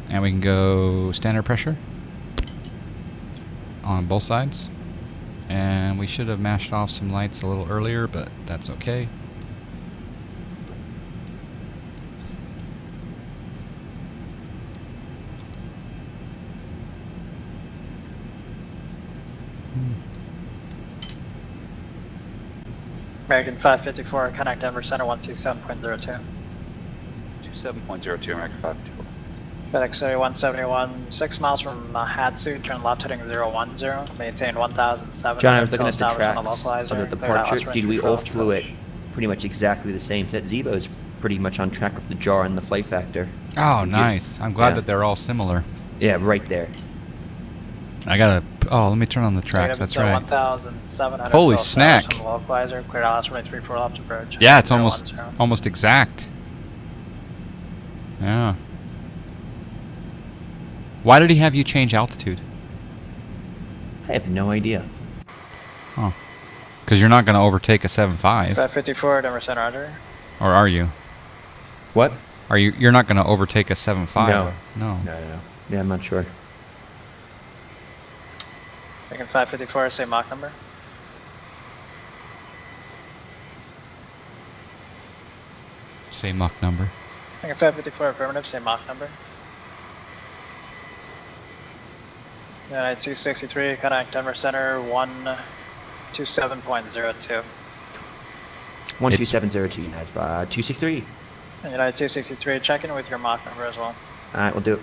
And we can go standard pressure on both sides. And we should have mashed off some lights a little earlier, but that's okay. American 554, connect Denver Center 127.02. 27.02, American 554. FedEx 3171, 6 miles from Hatsu, turn left heading 010, maintain 1,007. John, I was looking at the tracks of the departure. Dude, we all flew it pretty much exactly the same. That Zibo is pretty much on track with the jar and the flight factor. Oh, nice. I'm glad that they're all similar. Yeah, right there. I gotta. Oh, let me turn on the tracks. That's right. 1,700. Holy snack! Clear out, runway 34 left approach. Yeah, it's almost exact. Yeah. Why did he have you change altitude? I have no idea. Oh. Because you're not going to overtake a 7.5. 554, Denver Center, roger. Or are you? What? Are you? You're not going to overtake a 7.5. No. No. No. Yeah, I'm not sure. Making 554, same Mach number. Same Mach number. Making 554, affirmative, same Mach number. United 263, contact Denver Center, 127.02. 12702 United 263. And United 263, check in with your Mach number as well. Alright, we'll do it.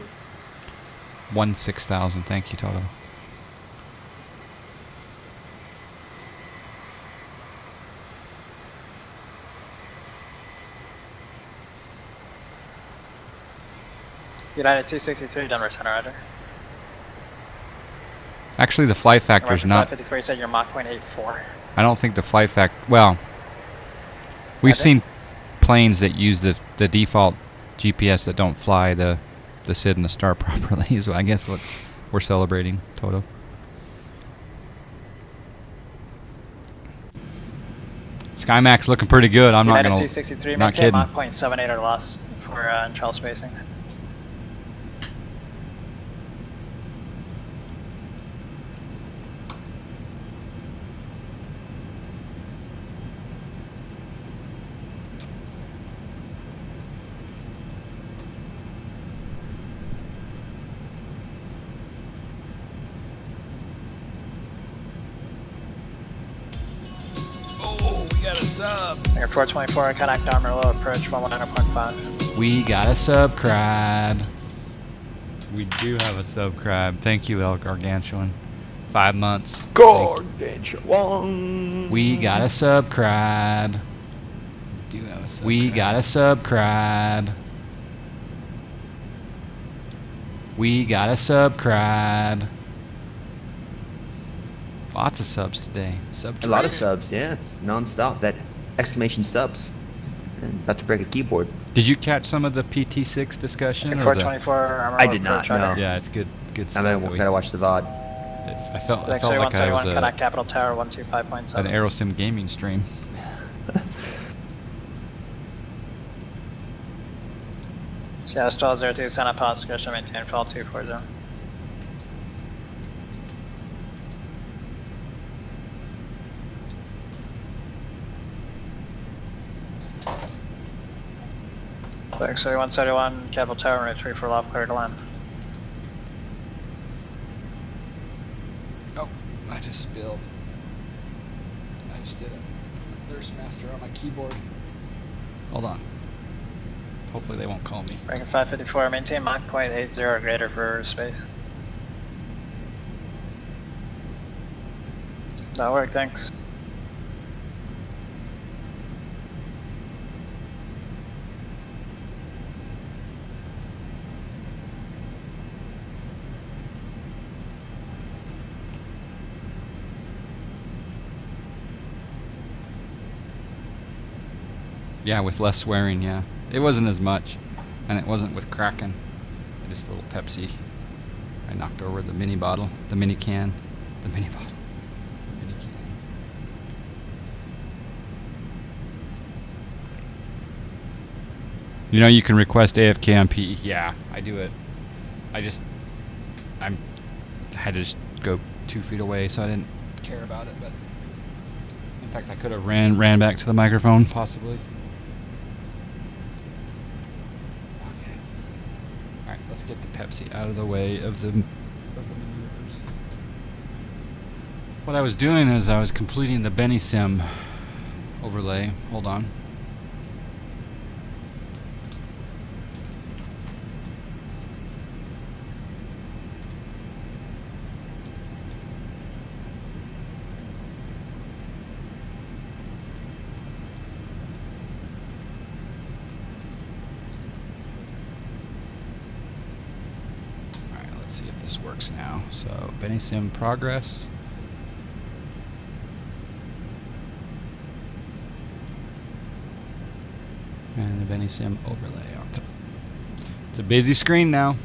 16,000. Thank you, Toto. United 263, Denver Center, roger. Actually, the flight factor is not. 554, you said you're Mach 0.84. I don't think the flight factor. Well, we've seen planes that use the default GPS that don't fly the SID and the star properly. So I guess what we're celebrating, Toto. SkyMax looking pretty good. I'm United not gonna. 263, Not maintain kidding. Mach 0.78 or less for intrail spacing. Air 424, contact armor low approach 119.5. We got a subscribe. We do have a subscribe. Thank you, El Gargantuan. 5 months. Gargantuan. We got a subscribe. We got a subscribe. We got a subscribe. Lots of subs today. A lot of subs, yeah. It's non-stop. That exclamation subs. And about to break a keyboard. Did you catch some of the PT6 discussion? Air Or 424, armor I low did not, approach, roger. no. yeah, it's good stuff. I that we- gotta watch the VOD. I felt like I was 131, contact Capital Tower an 125.7. Aerosim gaming stream. Seattle 02, Santa Paz, Scotia, maintain fall 240. Flex 3171, Capital Tower, retreat for left, clear to land. Oh, I just spilled. I just did a thirst master on my keyboard. Hold on. Hopefully they won't call me. Ranking 554, maintain Mach 0.80 or greater for space. That'll work, thanks. Yeah, with less swearing, yeah. It wasn't as much, and it wasn't with Kraken. Just a little Pepsi. I knocked over the mini bottle, the mini can, the mini bottle, the mini can. You know, you can request AFK on PE. Yeah, I do it. I had to just go 2 feet away, so I didn't care about it. But in fact, I could have ran back to the microphone, possibly. Let's get the Pepsi out of the way of the maneuvers. What I was doing is I was completing the Benny Sim overlay. Hold on. Let's see if this works now. So, Benny Sim progress. And the Benny Sim overlay on top. It's a busy screen now.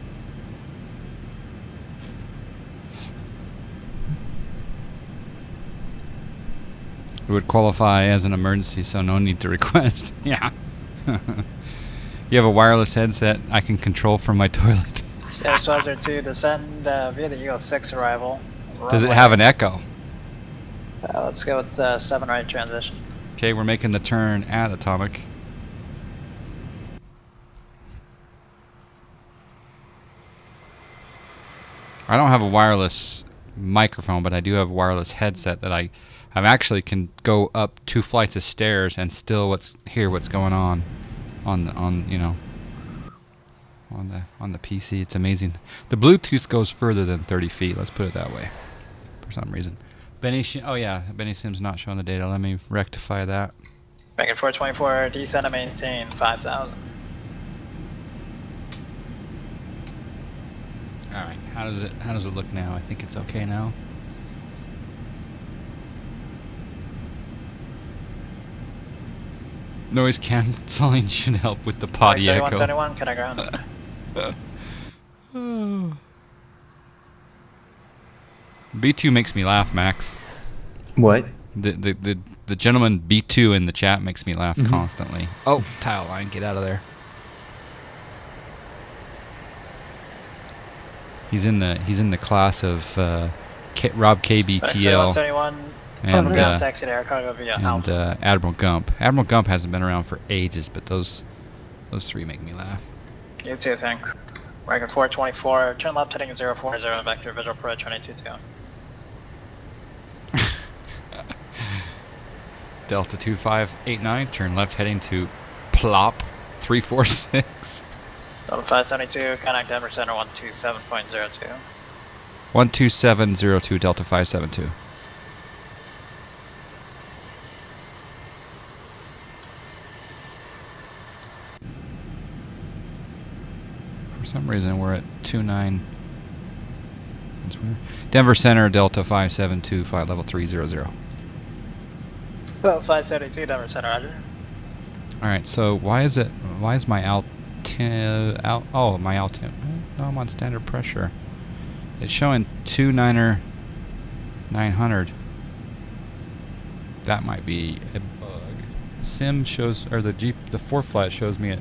It would qualify as an emergency, so no need to request. Yeah. You have a wireless headset I can control from my toilet. Sierra 2 descend via the Eagle 6 arrival. Does it Runway. have an echo? Let's go with 7 right transition. Okay, we're making the turn at Atomic. I don't have a wireless microphone, but I do have a wireless headset that I actually can go up 2 flights of stairs and still hear what's going on the PC. It's amazing. The Bluetooth goes further than 30 feet. Let's put it that way. For some reason, Benny Sim's not showing the data. Let me rectify that. Making 424, descend and maintain 5,000. All right. How does it look now? I think it's okay now. Noise cancelling should help with the potty echo. 71, can I ground? B2 makes me laugh, Max. What? The gentleman B2 in the chat makes me laugh constantly. Oh, tile line, get out of there. He's in the class of Rob KBTL and Admiral Gump. Admiral Gump hasn't been around for ages, but those three make me laugh. You too, thanks. Wagon 424, turn left heading 040, vector visual pro 222. Delta 2589, turn left heading to Plop 346. Delta 572, contact Denver Center 127.02. 12702, Delta 572. For some reason, we're at 29. That's weird. Denver Center, Delta 572, flight level 300. Delta 572, Denver Center, roger. All right, so why is my altitude? My altitude. No, I'm on standard pressure. It's showing 900. That might be a bug. Sim shows, or the 4-flat shows me at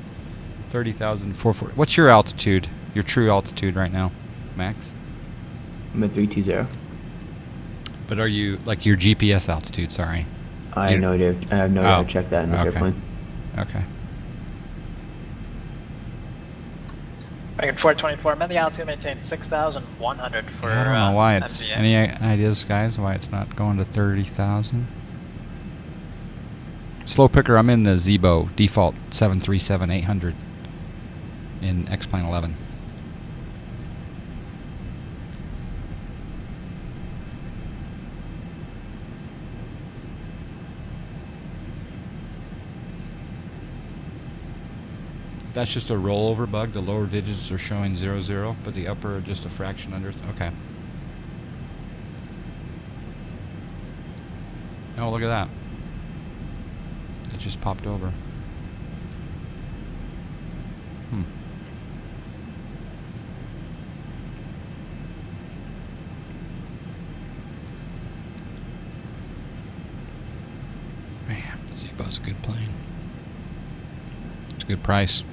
30,440. What's your altitude? Your true altitude right now, Max? I'm at 320. But are you like your GPS altitude? Sorry. I have no idea. I have no idea to check that in this airplane. Okay. Wagon 424, the altitude maintains 6,100 for I don't know why it's. NVA. Any ideas, guys? Why it's not going to 30,000? Slow picker. I'm in the Zibo default 737-800 in X-Plane 11. That's just a rollover bug. The lower digits are showing 00, but the upper are just a fraction under. Okay. Oh, look at that. It just popped over. Man, Zibo's a good plane. It's a good price.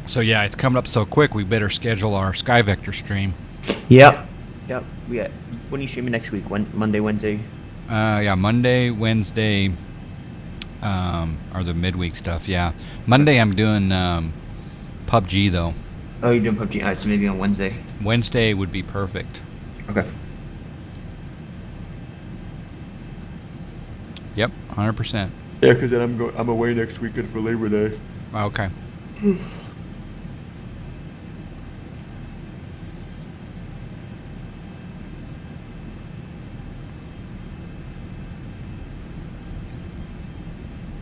So yeah, it's coming up so quick. We better schedule our SkyVector stream. Yep. We got. When are you streaming next week? Monday, Wednesday? Yeah, Monday, Wednesday, or the midweek stuff. Yeah, Monday I'm doing PUBG though. Oh, you're doing PUBG. Alright, so maybe on Wednesday. Wednesday would be perfect. Okay. Yep, 100%. Yeah, because then I'm away next weekend for Labor Day. Okay.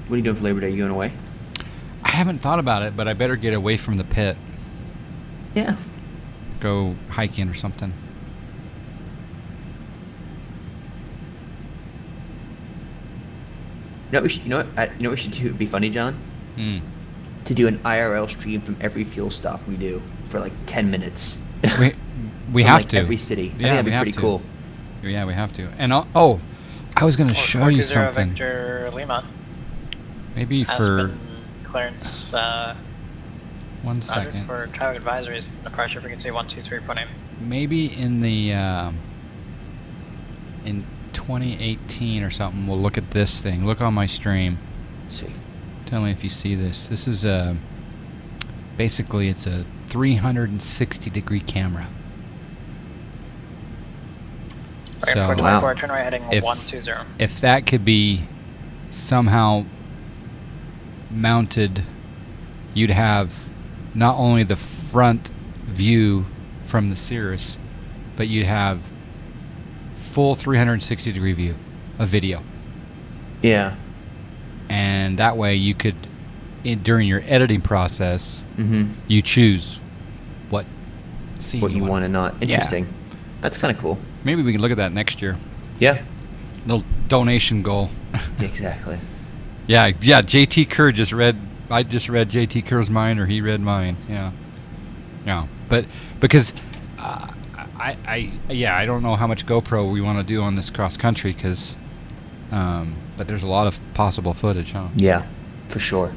What are you doing for Labor Day? You going away? I haven't thought about it, but I better get away from the pit. Yeah. Go hiking or something. You know what we should do? It'd be funny, John. to do an IRL stream from every fuel stop we do for like 10 minutes. We From, have like, to. every city. I think Yeah, that'd we be have pretty to. cool. Yeah, we have to. And I was gonna show you 420 something. Victor Lima. Maybe for Aspen clearance. 1 Roger second. for traffic advisories. Departure frequency 123.8. Maybe in the in 2018 or something, we'll look at this thing. Look on my stream. Let's see. Tell me if you see this. This is basically it's a 360-degree camera. Right, So 424, turn right heading if- 120. if that could be somehow mounted, you'd have not only the front view from the Cirrus, but you'd have full 360-degree view of video. Yeah. And that way you could, during your editing process, you choose what scene What you want and not. Yeah. Interesting. That's kind of cool. Maybe we can look at that next year. Yeah. Little donation goal. Exactly. Yeah, JT Kerr just read. I just read JT Kerr's mind, or he read mine. Yeah. But because I don't know how much GoPro we want to do on this cross country, because but there's a lot of possible footage, huh? Yeah, for sure.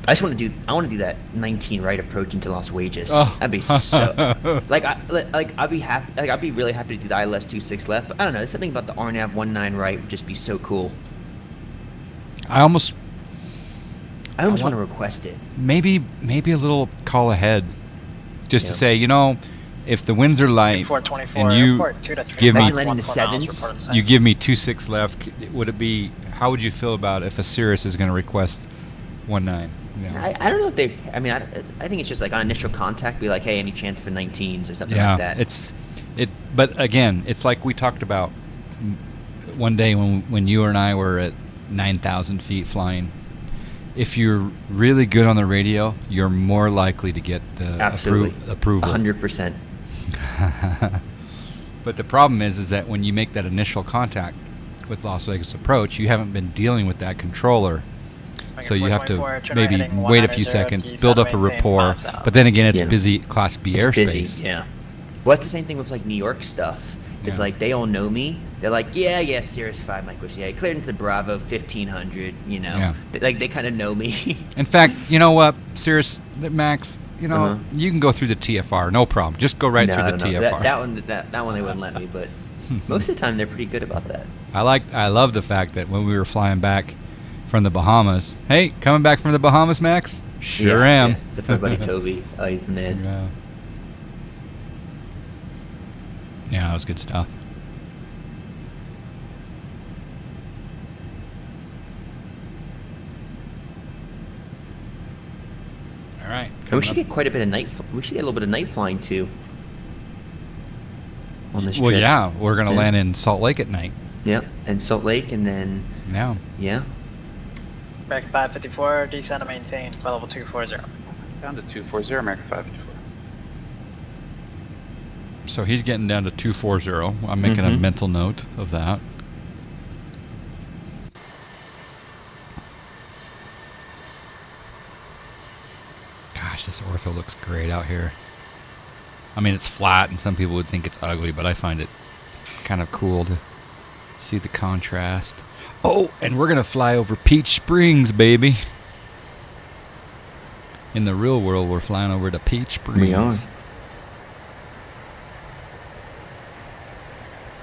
I want to do that 19 right approach into Las Vegas. Oh. That'd be so. I'd be happy. Like, I'd be really happy to do the ILS 26 left. But I don't know. There's something about the RNAV 19 right would just be so cool. I almost want to request it. maybe a little call ahead, just to Yeah. say, if the winds are light 424, and you airport, 2 to 3 give me Imagine landing the 1.4 miles, sevens. reported you same. give me 2.6 left, would it be? How would you feel about if a Cirrus is going to request 1.9? I don't know if they. I mean, I think it's just like on initial contact, be like, hey, any chance for 19s or something Yeah, like that. But again, it's like we talked about one day when you and I were at 9,000 feet flying. If you're really good on the radio, you're more likely to get the Absolutely. approval. 100%. But the problem is that when you make that initial contact with Las Vegas Approach, you haven't been dealing with that controller. So you have to 424, turn maybe right heading wait a few 190, seconds, keys build on up a maintain rapport. 5,000. But then again, it's Yeah. busy Class B It's airspace. busy. Yeah. Well, it's the same thing with like New York stuff. It's Yeah. like they all know me. They're like, yeah, Cirrus 5 Micros. Yeah, cleared into the Bravo 1500. Yeah. They kind of know me. In fact, you know what, Cirrus, Max, Uh-huh. you can go through the TFR, no problem. Just go right No, through the no, TFR. That one they wouldn't let me, but most of the time they're pretty good about that. I love the fact that when we were flying back from the Bahamas, hey, coming back from the Bahamas, Max? Sure am. Yeah, that's my buddy Toby. Oh, he's the man. Yeah, that was good stuff. All right. And we should get quite a bit of night. We should get a little bit of night flying too. On this Well, trip. yeah, we're gonna Yeah. land in Salt Lake at night. Yep, and Salt Lake, and then Now. yeah. American 554, descend and maintain, level 240. Down to 240, American 554. So he's getting down to 240. I'm making a Mhm. mental note of that. Gosh, this ortho looks great out here. I mean, it's flat, and some people would think it's ugly, but I find it kind of cool to see the contrast. Oh, and we're going to fly over Peach Springs, baby. In the real world, we're flying over to Peach Springs. We are.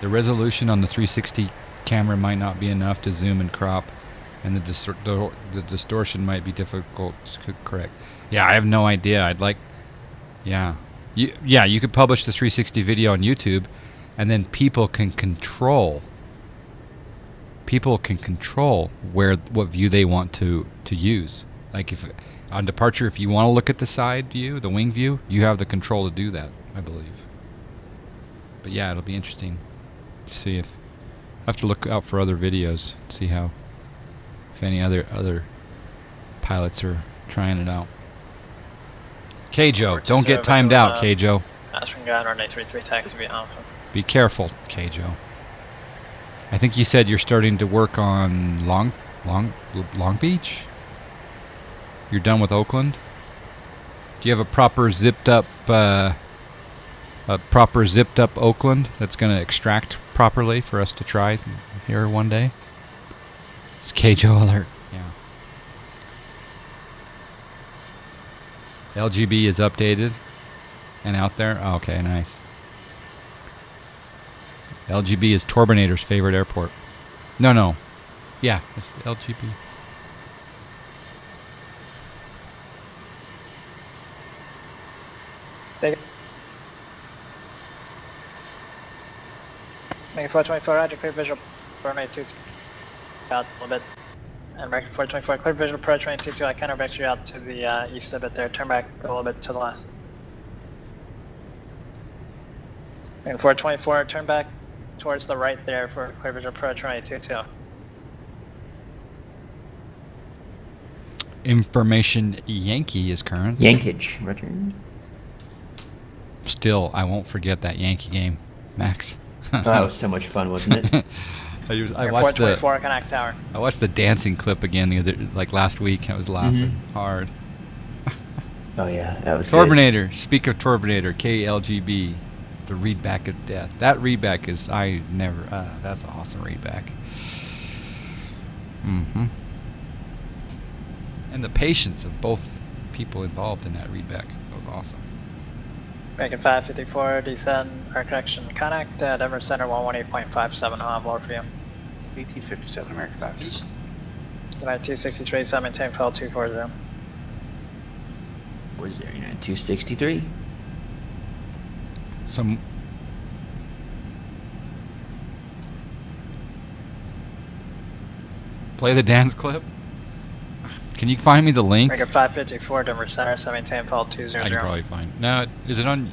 The resolution on the 360 camera might not be enough to zoom and crop, and the distortion might be difficult to correct. Yeah, I have no idea. I'd like, yeah, you could publish the 360 video on YouTube, and then people can control what view they want to use. Like if on departure, if you want to look at the side view, the wing view, you have the control to do that, I believe. But yeah, it'll be interesting to see if I have to look out for other videos, see how if any other pilots are trying it out. K-Joe, don't get timed out, K-Joe. Aspen Guide, runway 33, taxi via Alpha. Be careful, K-Joe. I think you said you're starting to work on Long Beach? You're done with Oakland? Do you have a proper zipped up Oakland that's going to extract properly for us to try here one day? It's KEGE alert. Yeah. LGB is updated and out there. Oh, okay, nice. LGB is Turbinator's favorite airport. No. Yeah, it's LGB. Take it. Make 424, roger, clear visual, runway 22, out a little bit. And American 424, clear visual, approach runway 22, I counter vector you out to the east a bit there, turn back a little bit to the left. American 424, turn back towards the right there for clear visual, approach runway 22. Information Yankee is current. Yankage, roger. Still, I won't forget that Yankee game, Max. Oh, that was so much fun, wasn't it? I watched the Connect Tower. I watched the dancing clip again last week. I was laughing hard. Oh yeah, that was Turbinator. Speak of Turbinator, KLGB, the readback of death. That readback is that's an awesome readback. And the patience of both people involved in that readback. That was awesome. American 554, descend, or correction, connect, Denver Center 118.57, I'll have lower for you. 1857, American 5. United 263, 7 maintain, 240. Was there, 263? Some. Play the dance clip. Can you find me the link? American 554, Denver Center, 7 maintain, 200. I can probably find. No, is it on?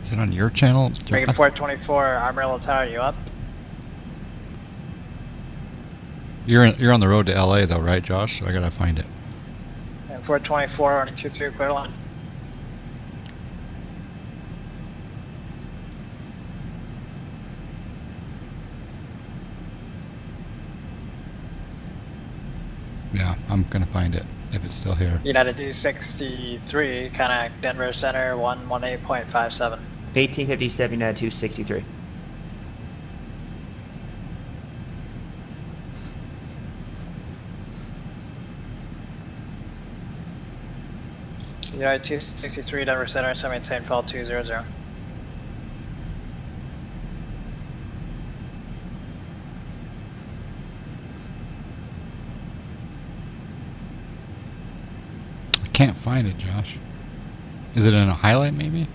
Is it on your channel? American 424, Amarillo Tower, you up? You're on the road to LA though, right, Josh? So I gotta find it. And 424 on 22 clear line. Yeah, I'm gonna find it if it's still here. United 263, connect Denver Center 118.57. 1857, United 263. United 263, Denver Center, 7 maintain, 200. Can't find it, Josh. Is it in a highlight, maybe?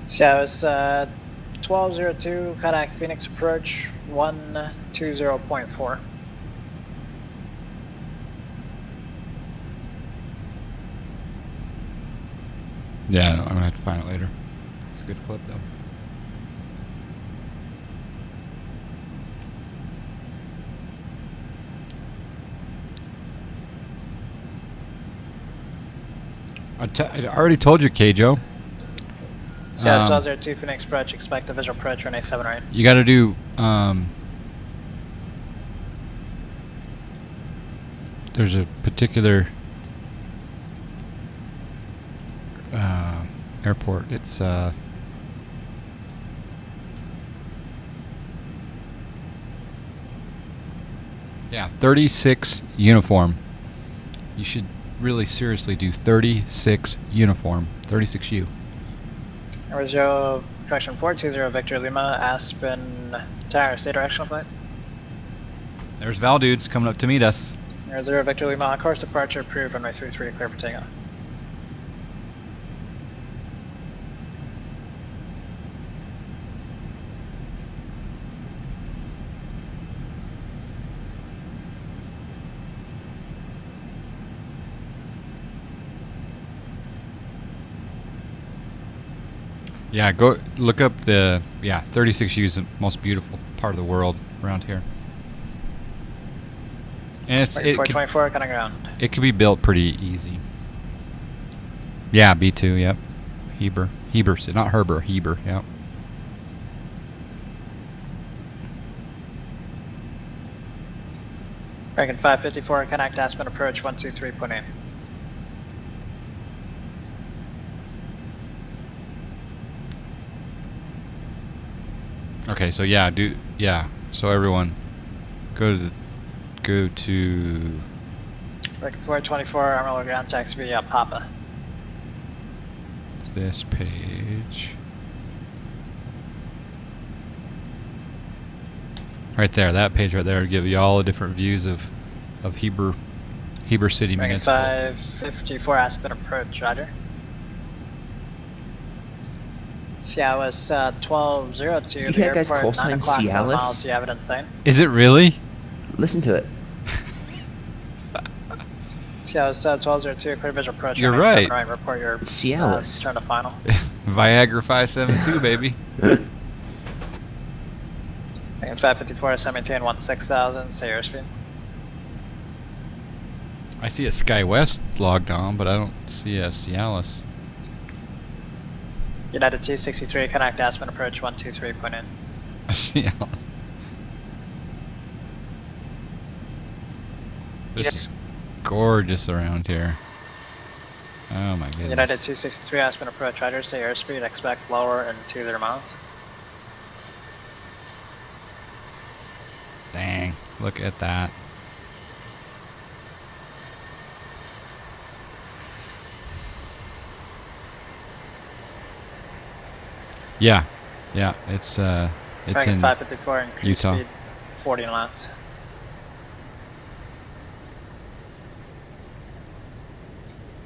So it's 1202, contact Phoenix approach 120.4. Yeah, I'm gonna have to find it later. It's a good clip, though. I already told you, Keijo. Yeah, 1202 Phoenix approach, expect a visual approach runway 7 right. You got to do. There's a particular airport. It's yeah, 36 uniform. You should really seriously do 36 uniform, 36U. Rizzo, correction 420 Victor Lima, Aspen Tower, state directional flight. There's Val dudes coming up to meet us. Rizzo, Victor Lima, course departure approved, runway 33, clear for takeoff. Yeah, go look up the 36U is the most beautiful part of the world around here. And it 424 kind of ground. it could be built pretty easy. Yeah, B2, yep. Heber, not Herber, Heber, yep. American 554, connect Aspen approach 123.8. Okay, so so everyone go to American 424, Amarillo ground taxi via Papa. this page. Right there, that page right there will give you all the different views of Heber City American Municipal. 554, Aspen approach, roger. Cialis 1202, You the hear that guy's airport, call 9 sign o'clock, 1 Cialis? miles, the evidence sign. Is it really? Listen to it. Cialis 1202, clear visual approach. You're runway right. 7 report your Cialis. turn to final. Viagra 572, baby. American 554, 718, 16,000, say airspeed. I see a SkyWest logged on, but I don't see a Cialis. United 263, connect Aspen approach 123.8. A Cialis. This is gorgeous around here. Oh my goodness. United 263, Aspen approach, roger, say airspeed, expect lower and 2 miles. Dang, look at that. Yeah, it's American in 554, increase Utah. speed 40 knots.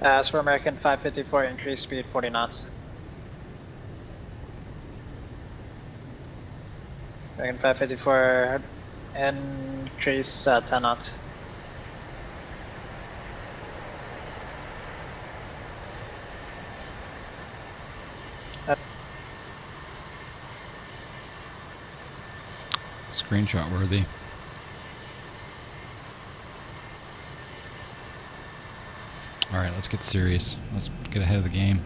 As for American 554, increase speed 40 knots. American 554, increase 10 knots. Screenshot worthy. Alright, let's get serious. Let's get ahead of the game.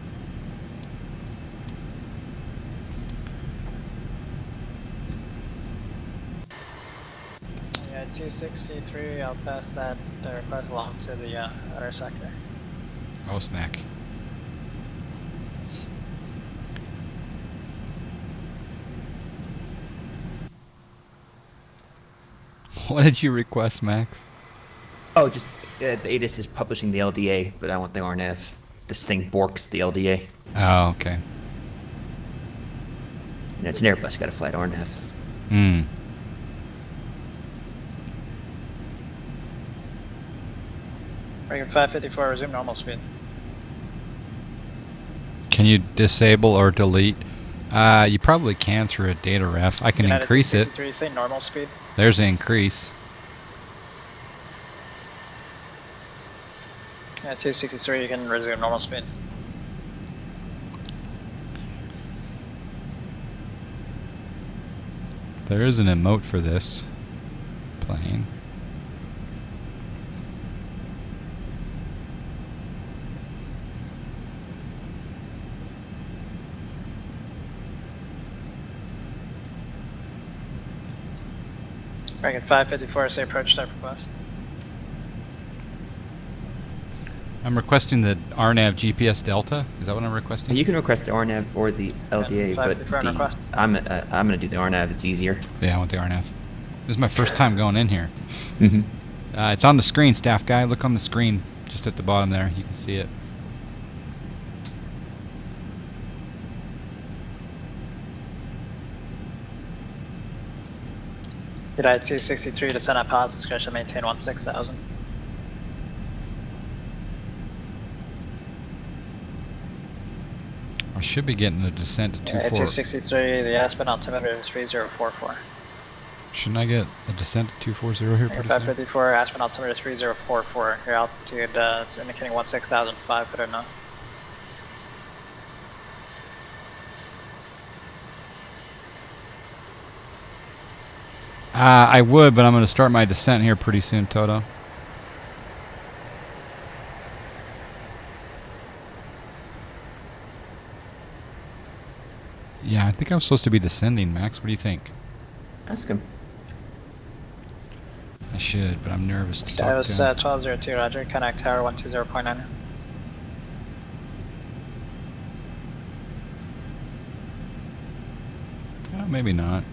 Yeah, 263, I'll pass that request along to the other sector. Oh, snack. What did you request, Max? Oh, just the ATIS is publishing the LDA, but I want the RNF. This thing borks the LDA. Oh, okay. And it's an Airbus, got a flight RNF. Hmm. American 554, resume normal speed. Can you disable or delete? You probably can through a data ref. I can United increase it. 263, say normal speed. There's an increase. Yeah, 263, you can resume normal speed. There is an emote for this plane. American 554, say approach type request. I'm requesting the RNAV GPS Delta. Is that what I'm requesting? And you can request the RNAV or the LDA, but 554 request. I'm gonna do the RNAV. It's easier. Yeah, I want the RNAV. This is my first time going in here. Mm-hmm. It's on the screen, staff guy. Look on the screen, just at the bottom there. You can see it. United 263 to send out pilots discretion, maintain 16,000. I should be getting a descent to 2-4. 263, the Aspen altimeter is 3044. Shouldn't I get a descent to 240 here pretty soon? 554, Aspen altimeter is 3044. Your altitude is indicating 16,005, put it now. I would, but I'm going to start my descent here pretty soon, Toto. Yeah, I think I'm supposed to be descending, Max. What do you think? Ask him. I should, but I'm nervous to That talk was to him. 1202, roger. Connect tower 120.9. Well, maybe not.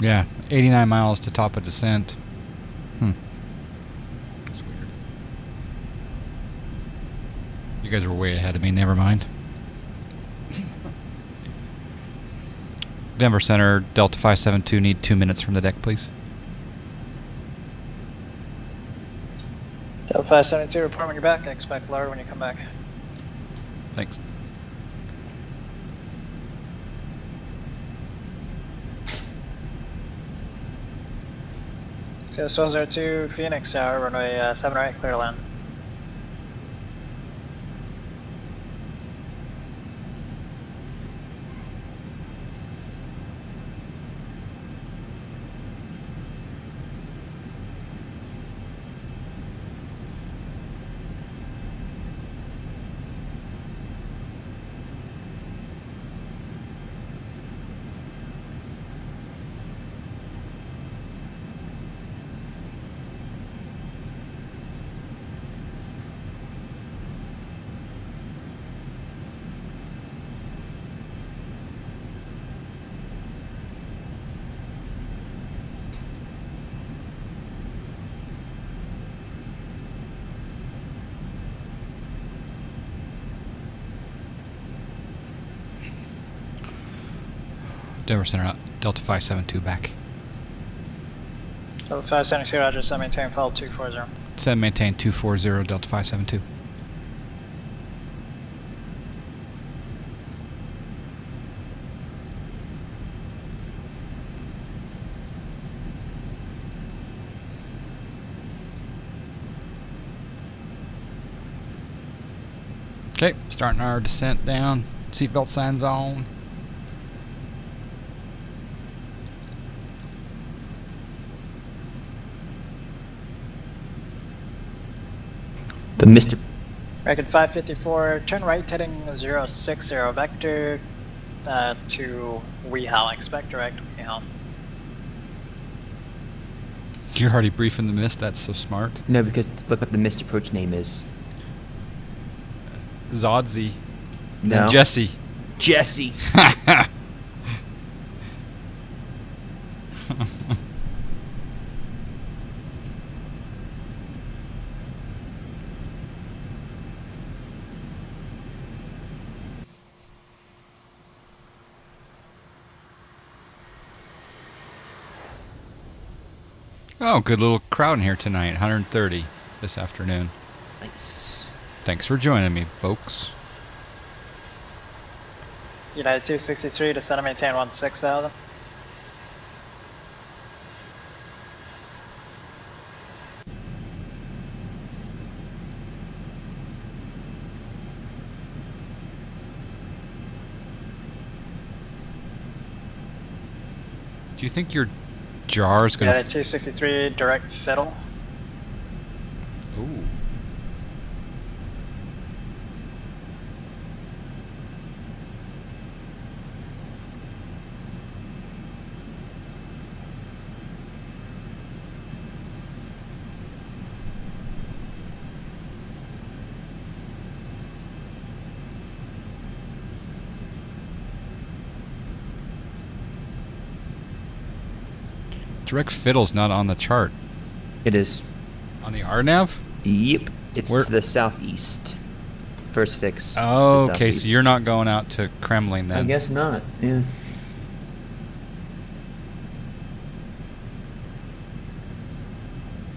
Yeah, 89 miles to top of descent. That's weird. You guys were way ahead of me, never mind. Denver Center, Delta 572, need 2 minutes from the deck, please. Delta 572, report when you're back. Expect lower when you come back. Thanks. So 1202, Phoenix Tower, runway 7 right, clear to land. Denver Center out, Delta 572 back. Delta 572, roger. Set maintain fall 240. Set maintain 240, Delta 572. Okay, starting our descent down. Seatbelt signs on. The Mr. Record 554, turn right heading 060, vector to Weehal. Expect direct Weehal. You're already briefing the mist, that's so smart. No, because look what the missed approach name is. Zodsy. No. Jesse. Jesse. Oh, good little crowd in here tonight. 130 this afternoon. Nice. Thanks for joining me, folks. United 263 to center maintain 16,000. Do you think your jar is going United 263 direct fiddle. Ooh. Direct fiddle's not on the chart. It is. On the RNAV? Yep. It's Where? to the southeast. First fix. Oh, to the okay, southeast. so you're not going out to Kremlin then. I guess not. Yeah.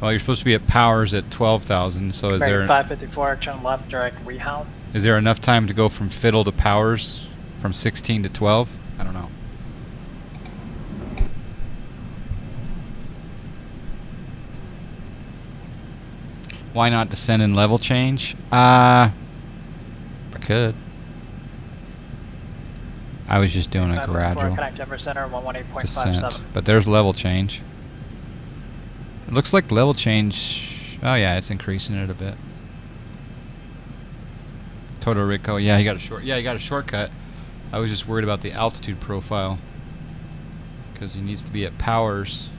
Well, you're supposed to be at Powers at 12,000, so is Record there 554, turn left direct Weehal. is there enough time to go from fiddle to Powers from 16 to 12? I don't know. Why not descend and level change? I could. I was just doing a 554, gradual Connect Denver Center, 118.57. descent. But there's level change. It looks like level change. Oh yeah, it's increasing it a bit. Puerto Rico. Yeah, he got a shortcut. I was just worried about the altitude profile because he needs to be at powers.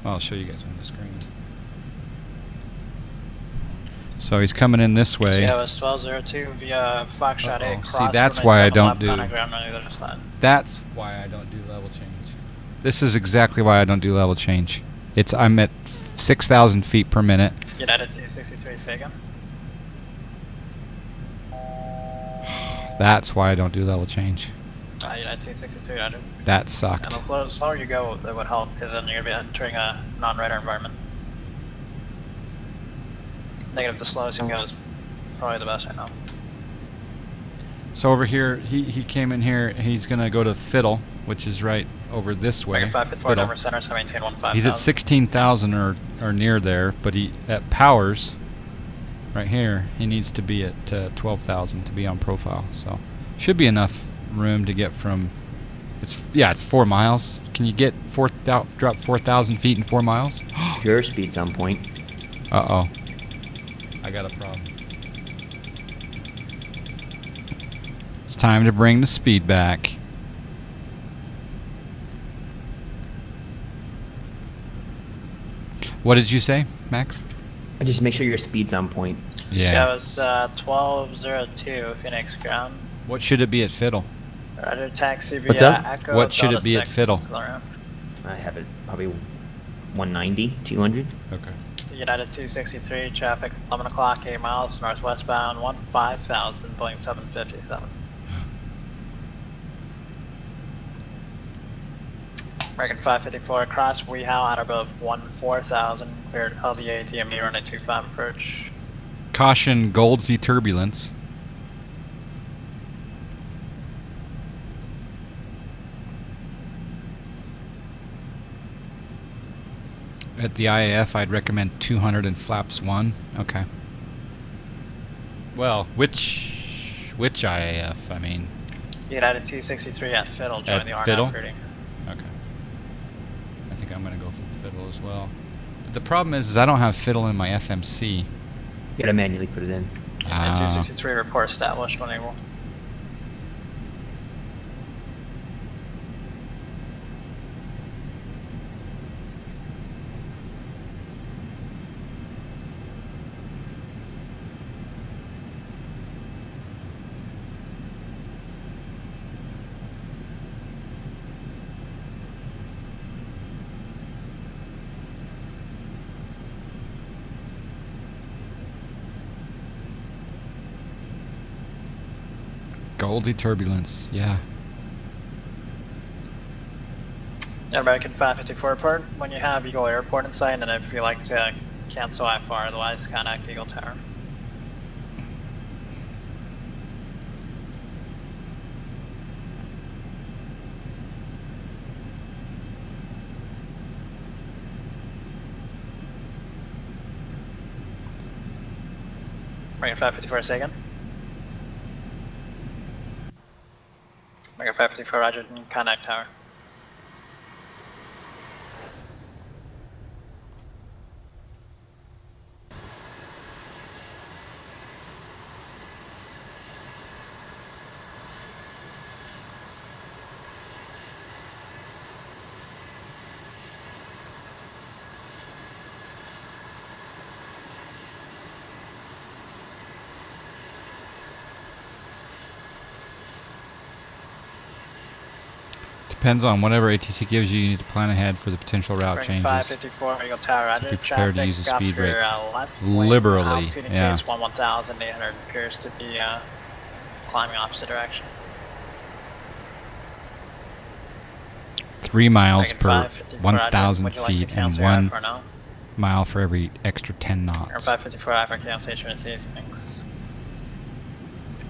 Well, I'll show you guys on the screen. So he's coming in this way. Yeah, it was 1202 via Foxtrot 8. See, that's why I don't do. That's why I don't do level change. This is exactly why I don't do level change. I'm at 6,000 feet per minute. United 263 Sagan. That's why I don't do level change. United 263, I do. That sucked. And the slower you go, that would help, because then you're going to be entering a non-radar environment. Negative the slowest you can go is probably the best right now. So over here, he came in here, he's going to go to Fiddle, which is right over this way. 554 Denver Center, so maintain 15,000. He's at 16,000 or near there, but he at powers, right here, he needs to be at 12,000 to be on profile. So should be enough room to get from. It's 4 miles. Can you get drop 4,000 feet in 4 miles? Your speed's on point. Uh oh, I got a problem. It's time to bring the speed back. What did you say, Max? Just make sure your speed's on point. Yeah. That was 1202 Phoenix ground. What should it be at Fiddle? Roger, taxi via What's up? Echo. What should Delta it be at 6 Fiddle? to the ramp. I have it probably 190, 200. Okay. United 263, traffic 11 o'clock, 8 miles, northwestbound, 15,000, Boeing 757. American 554, cross Wehow, out above 14,000, cleared LVA, DME, running 25 approach. Caution, Goldsy turbulence. At the IAF, I'd recommend 200 and flaps 1. Okay. Well, which IAF? I mean, United 263 at Fiddle, join at the RNAV Fiddle? routing. Okay. I think I'm gonna go for Fiddle as well. But the problem is I don't have Fiddle in my FMC. You gotta manually put it in. United 263 report established when able. Goldy turbulence, yeah. American 554 report, when you have Eagle Airport in sight, and if you like to cancel IFR, otherwise contact Eagle Tower. American 554 Sagan. American 554 Roger, contact tower. Depends on whatever ATC gives you. You need to plan ahead for the potential route American changes. 554 Eagle Tower, Roger. So be prepared to use the speed brake left lane, liberally. altitude Yeah. increase 1,800, appears to be climbing opposite direction. 3 miles American per 554 Roger, 1,000 would you like to feet and cancel 1 IFR now? mile for every extra 10 American knots. 554 IFR cancellation received, thanks.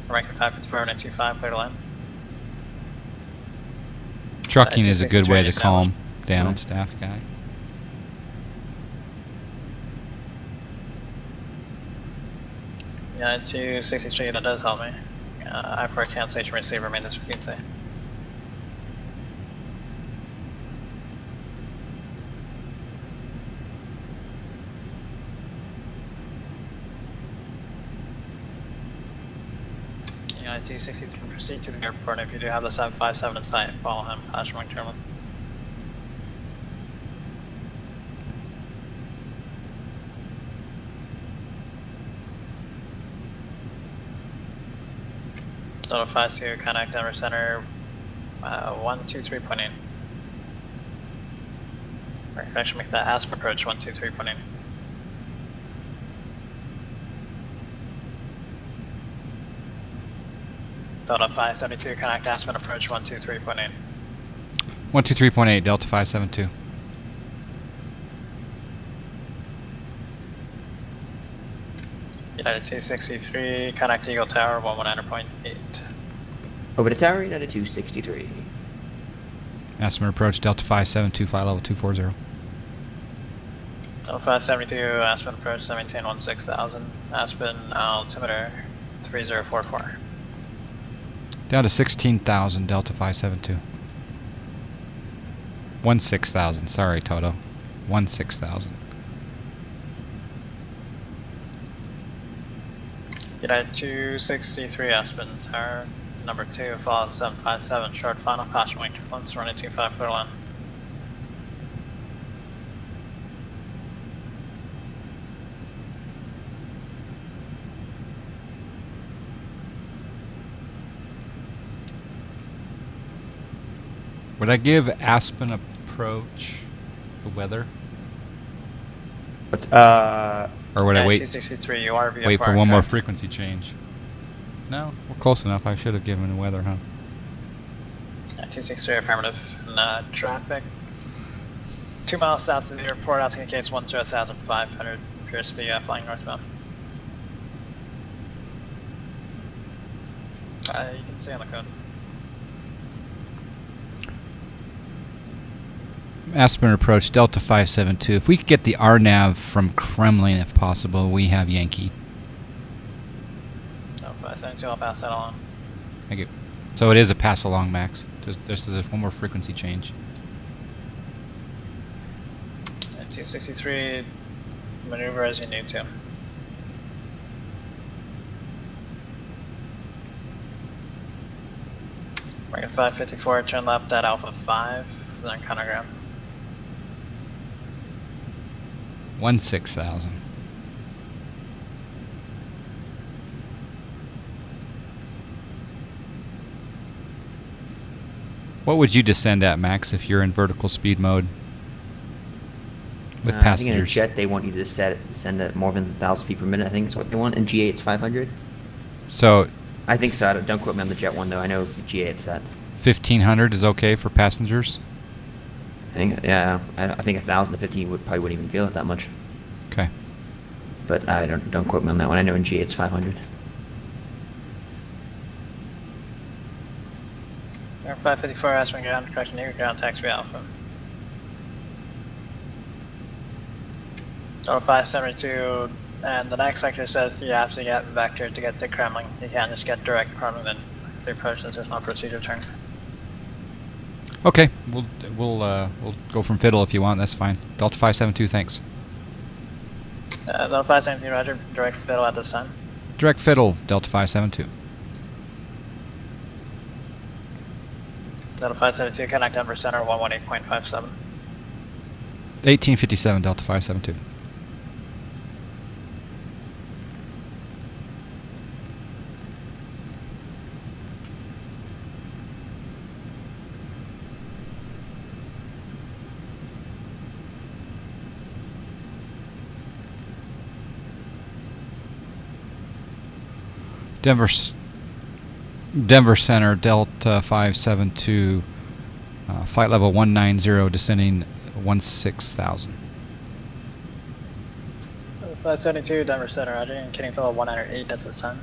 American 554 925, clear to land. Trucking is a good way to 263 calm down staff guy. Yeah, 263, that does help me. IFR cancellation received, remain this frequency. United 263, proceed to the airport. If you do have the 757 in sight, follow him. Caution wing turbulent. Delta 52, contact Denver Center 123.8. Actually make that Aspen approach 123.8. Delta 572, connect Aspen approach 123.8. 123.8, Delta 572. United 263, connect Eagle Tower 119.8. Over the tower, United 263. Aspen approach, Delta 572, flight level 240. Delta 572, Aspen approach 1716,000. Aspen altimeter 3044. Down to 16,000, Delta 572. 16,000, sorry Toto. 16,000. United 263, Aspen Tower number 2, follow 757, short final, caution wing turbulence, running 25 clear line. Would I give Aspen approach the weather? But, Or would I wait 263, you are VFR. wait for one more correct. frequency change? No, we're close enough. I should have given the weather, huh? 263 affirmative. And, traffic 2 miles south of the airport, altitude case 10,500. Appears to be flying northbound. You can see on the code. Aspen approach, Delta 572. If we could get the RNAV from Kremlin, if possible, we have Yankee. So 572, I'll pass that on. Thank you. So it is a pass along, Max. Just as if one more frequency change. And 263, maneuver as you need to. American 554, turn left at Alpha 5, then counterground. 16,000. What would you descend at, Max, if you're in vertical speed mode with I think in a passengers? jet, they want you to send at more than 1,000 feet per minute, I think is what they want. In GA, it's 500. So I think so. Don't quote me on the jet one, though. I know GA, it's that. 1,500 is okay for passengers? I think, yeah, I think 1,000 to 15 probably wouldn't even feel it that much. Okay. But I don't quote me on that one. I know in GA it's 500. Air 554, Aspen ground, correction near ground, taxi Alpha. Delta 572, and the next sector says you have to get vector to get to Kremlin. You can't just get direct Kremlin, then the approach, there's no procedure turn. Okay, we'll go from fiddle if you want. That's fine. Delta 572, thanks. Delta 572, roger, direct fiddle at this time. Direct fiddle, Delta 572. Delta 572, connect Denver Center 118.57. 1857, Delta 572. Denver Center, Delta 572, flight level 190, descending 16,000. 572, Denver Center, roger, and kidding fellow 108 at this time.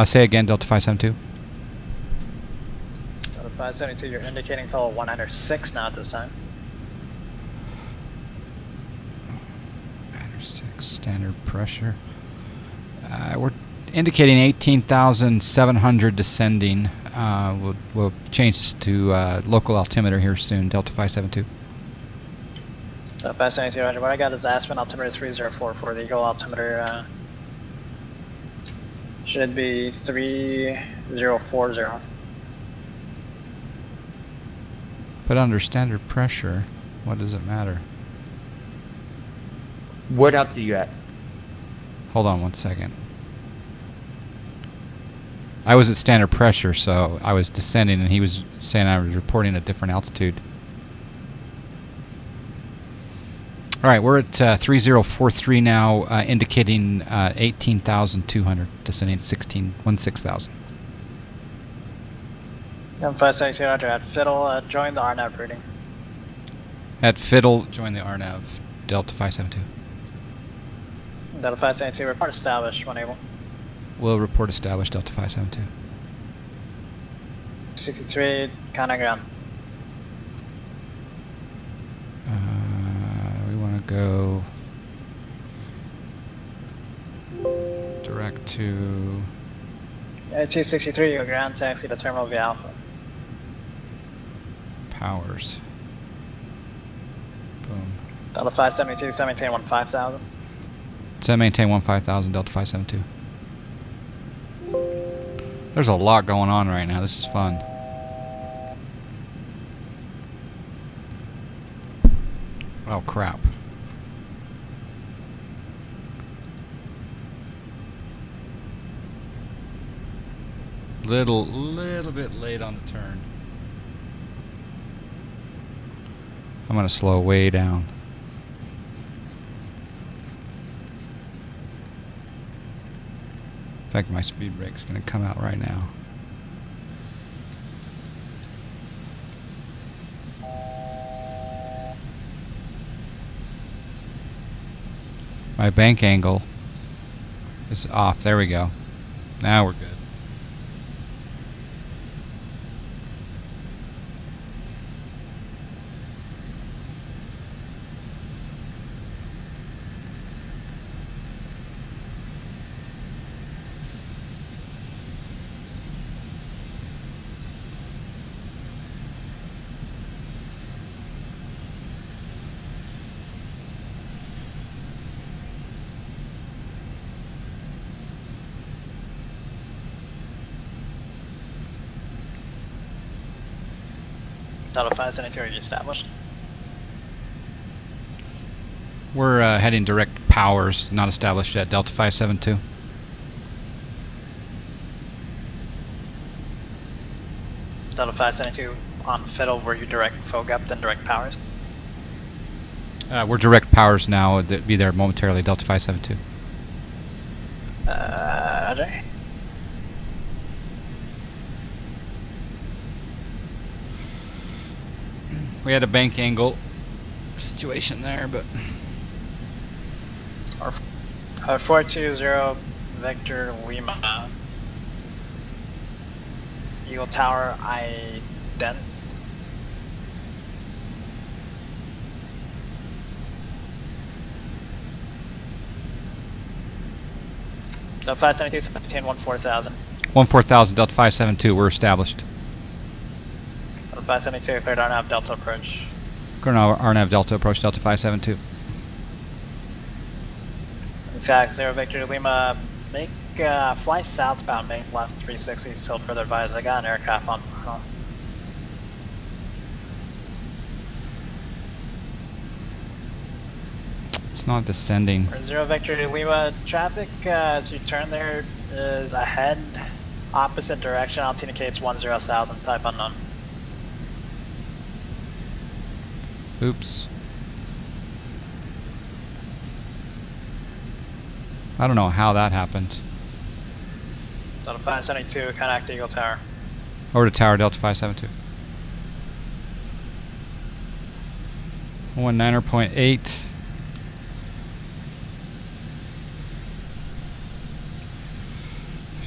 Say again, Delta 572. Delta 572, you're indicating fellow 106 now at this time. 6 standard pressure. We're indicating 18,700 descending. We'll change to local altimeter here soon, Delta 572. Delta 572, roger. What I got is Aspen altimeter 3044 for the Eagle altimeter Should be 3040. But under standard pressure, what does it matter? What altitude you at? Hold on 1 second. I was at standard pressure, so I was descending, and he was saying I was reporting a different altitude. All right, we're at 3043 now, indicating 18,200, descending 16,000. 572 Roger, at Fiddle, join the RNAV reading. At Fiddle, join the RNAV, Delta 572. Delta 572, report established when able. Will report established, Delta 572. 63, contact ground. We want to go direct to... 263, your ground taxi to Terminal V Alpha. Powers. Boom. Delta 572, 7maintain 15,000. Set maintain 15,000, Delta 572. There's a lot going on right now. This is fun. Oh crap. Little bit late on the turn. I'm gonna slow way down. In fact, my speed brake's gonna come out right now. My bank angle is off. There we go. Now we're good. Delta 572, are you established? We're heading direct powers, not established yet. Delta 572. Delta 572, on Fiddle, were you direct FOGAP, then direct powers? We're direct powers now. Be there momentarily. Delta 572. Roger. We had a bank angle situation there, but 420 Victor Lima. Eagle Tower, ident. Delta 572, 17, 14,000. 14,000, Delta 572. We're established. Delta 572, cleared RNAV Delta approach. Colonel RNAV Delta approach, Delta 572. Exact 0 Victor Lima, make fly southbound, make left 360 till further advised. I got an aircraft on. It's not descending. For 0 Victor Lima, traffic as you turn there is ahead, opposite direction, altitude indicates 10,000, type unknown. Oops. I don't know how that happened. Delta 572, contact Eagle Tower. Over to tower, Delta 572. 19.8.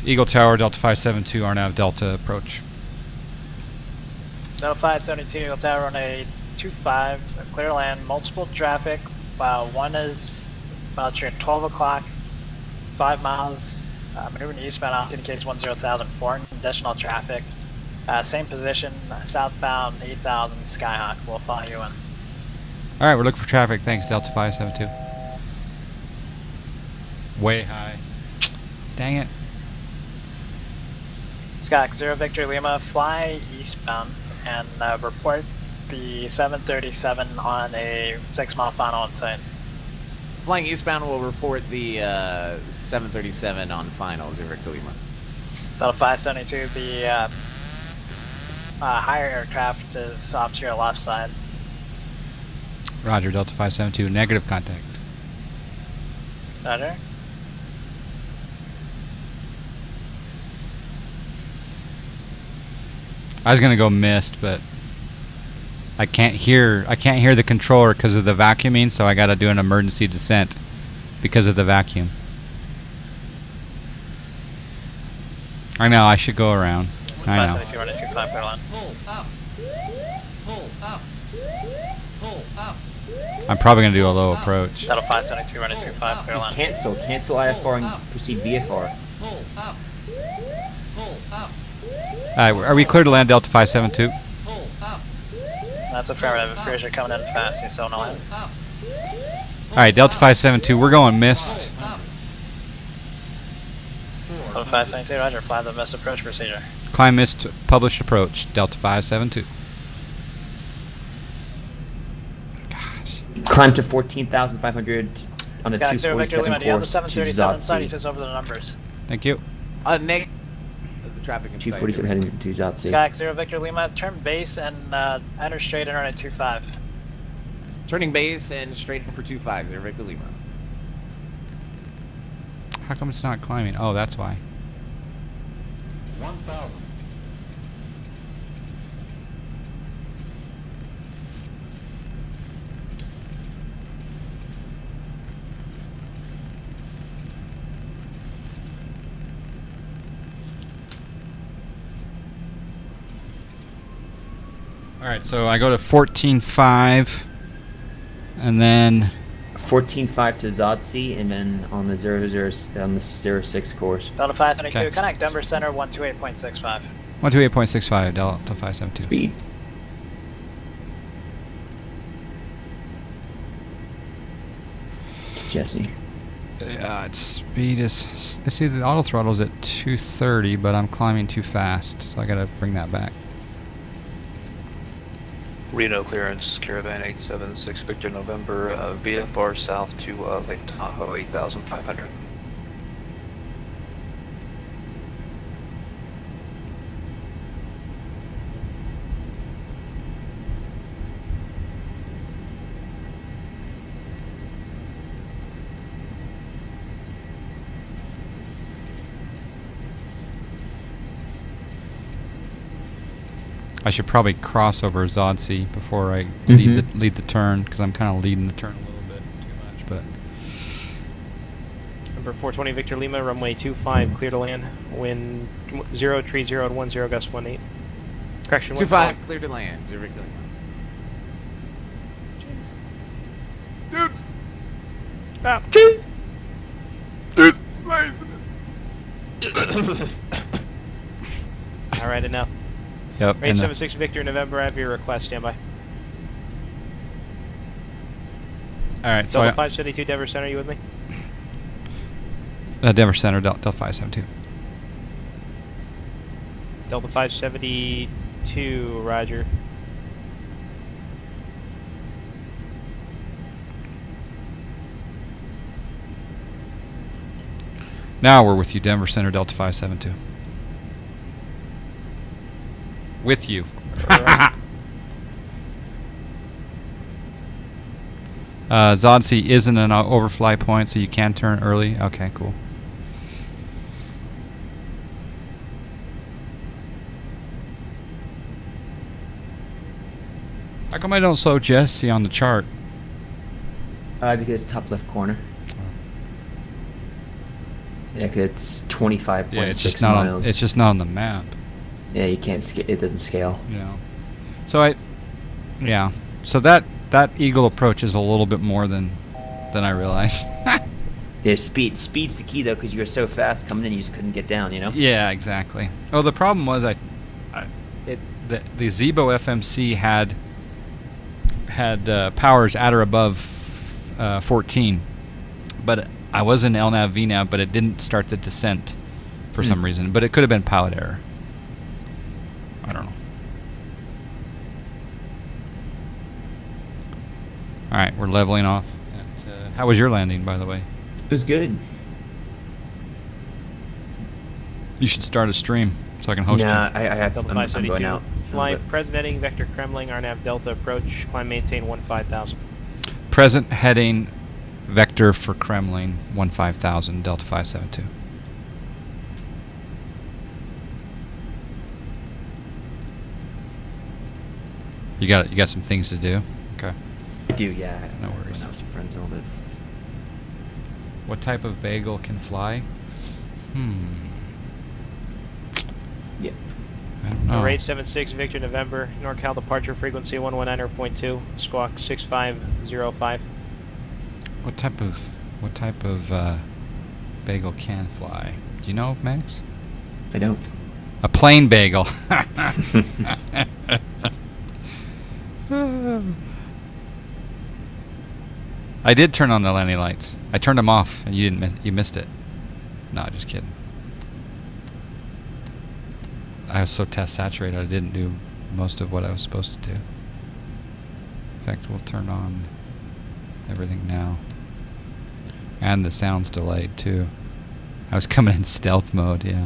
Eagle Tower, Delta 572, RNAV Delta approach. Delta 572, Eagle Tower on a 2-5, clear land, multiple traffic. One is about your 12 o'clock, 5 miles, maneuvering eastbound, altitude indicates 10,000, 4 additional traffic. Same position, southbound, 8,000, Skyhawk, we'll follow you in. Alright, we're looking for traffic, thanks, Delta 572. Way high. Dang it. Skak 0 Victor Lima, fly eastbound and report the 737 on a 6-mile final in sight. Flying eastbound will report the 737 on final, 0 Victor Lima. Delta 572, the higher aircraft is off to your left side. Roger, Delta 572, negative contact. Roger. I was gonna go missed, but I can't hear the controller because of the vacuuming, so I gotta do an emergency descent because of the vacuum. I know, I should go around. I know. 572 running 25 clear line. Pull up. Pull up. Pull up. I'm probably gonna do a low approach. Delta 572 running 25 clear Just line. cancel IFR and proceed VFR. Pull up. Pull up. Are we clear to land Delta 572? Pull up. That's affirmative. Appears you're coming in fast. You still know it. Alright, Delta 572, we're going missed. Delta 572, roger. Fly the missed approach procedure. Climb missed, published approach, Delta 572. Climb to 14,500 on a Skak 0 Victor 247 Lima, do you have the course to 737 inside? He Zotsy. says over the numbers. Thank you. The traffic in sight. 247 heading to Zotsy. Skak 0 Victor Lima, turn base and enter straight and run at 25. Turning base and straight in for 25, 0 Victor Lima. How come it's not climbing? Oh, that's why. 1,000. Alright, so I go to 14.5 and then 14.5 to Zotsy, and then on the 06 course. Delta 572, Okay. connect Denver Center 128.65. 128.65, Delta 572. Speed. Jesse. Its speed is. I see the auto throttle's at 230, but I'm climbing too fast, so I gotta bring that back. Reno clearance, Caravan 876 Victor November, VFR south to Lake Tahoe 8,500. I should probably cross over Zodsey before I lead the turn, because I'm kind of leading the turn a little bit too much. But Number 420 Victor Lima, runway 25, clear to land. Wind 030 at 10, gust 18. Correction, 25, clear to land, 0 Victor Lima. Dudes! Stop! Dude! Alright, enough. Yep. Range 76 Victor November, I have your request, standby. Alright, so Delta 572 Denver Center, you with me? Denver Center, Delta 572. Delta 572, roger. Now we're with you, Denver Center, Delta 572. With you. Zodsey isn't an overfly point, so you can turn early. Okay, cool. How come I don't show Jesse on the chart? Because top left corner. Yeah, 'cause it's 25.6 Yeah, it's just not miles. on. It's just not on the map. Yeah, you can't scale. It doesn't scale. You know. So yeah. So that eagle approach is a little bit more than I realized. Yeah, speed's the key though, because you were so fast coming in, you just couldn't get down. You know. Yeah, exactly. Oh, the problem was the Zibo FMC had powers at or above 14, but I was in LNAV VNAV, but it didn't start the descent for some reason. But it could have been pilot error. I don't know. All right, we're leveling off. How was your landing, by the way? It was good. You should start a stream so I can host Nah, you. I have. Delta I'm 572. going out. Fly But present heading, vector Kremling, RNAV Delta approach, climb maintain 15,000. Present heading, vector for Kremlin, 15,000, Delta 572. You got some things to do. Okay. I do, yeah. No worries. I have some friends and all that. What type of bagel can fly? Yeah. I don't know. Rate 76 Victor November, NorCal departure frequency 119.2, squawk 6505. What type of bagel can fly? Do you know, Max? I don't. A plain bagel. I did turn on the landing lights. I turned them off, and you missed it. No, just kidding. I was so test saturated, I didn't do most of what I was supposed to do. In fact, we'll turn on everything now. And the sound's delayed, too. I was coming in stealth mode, yeah.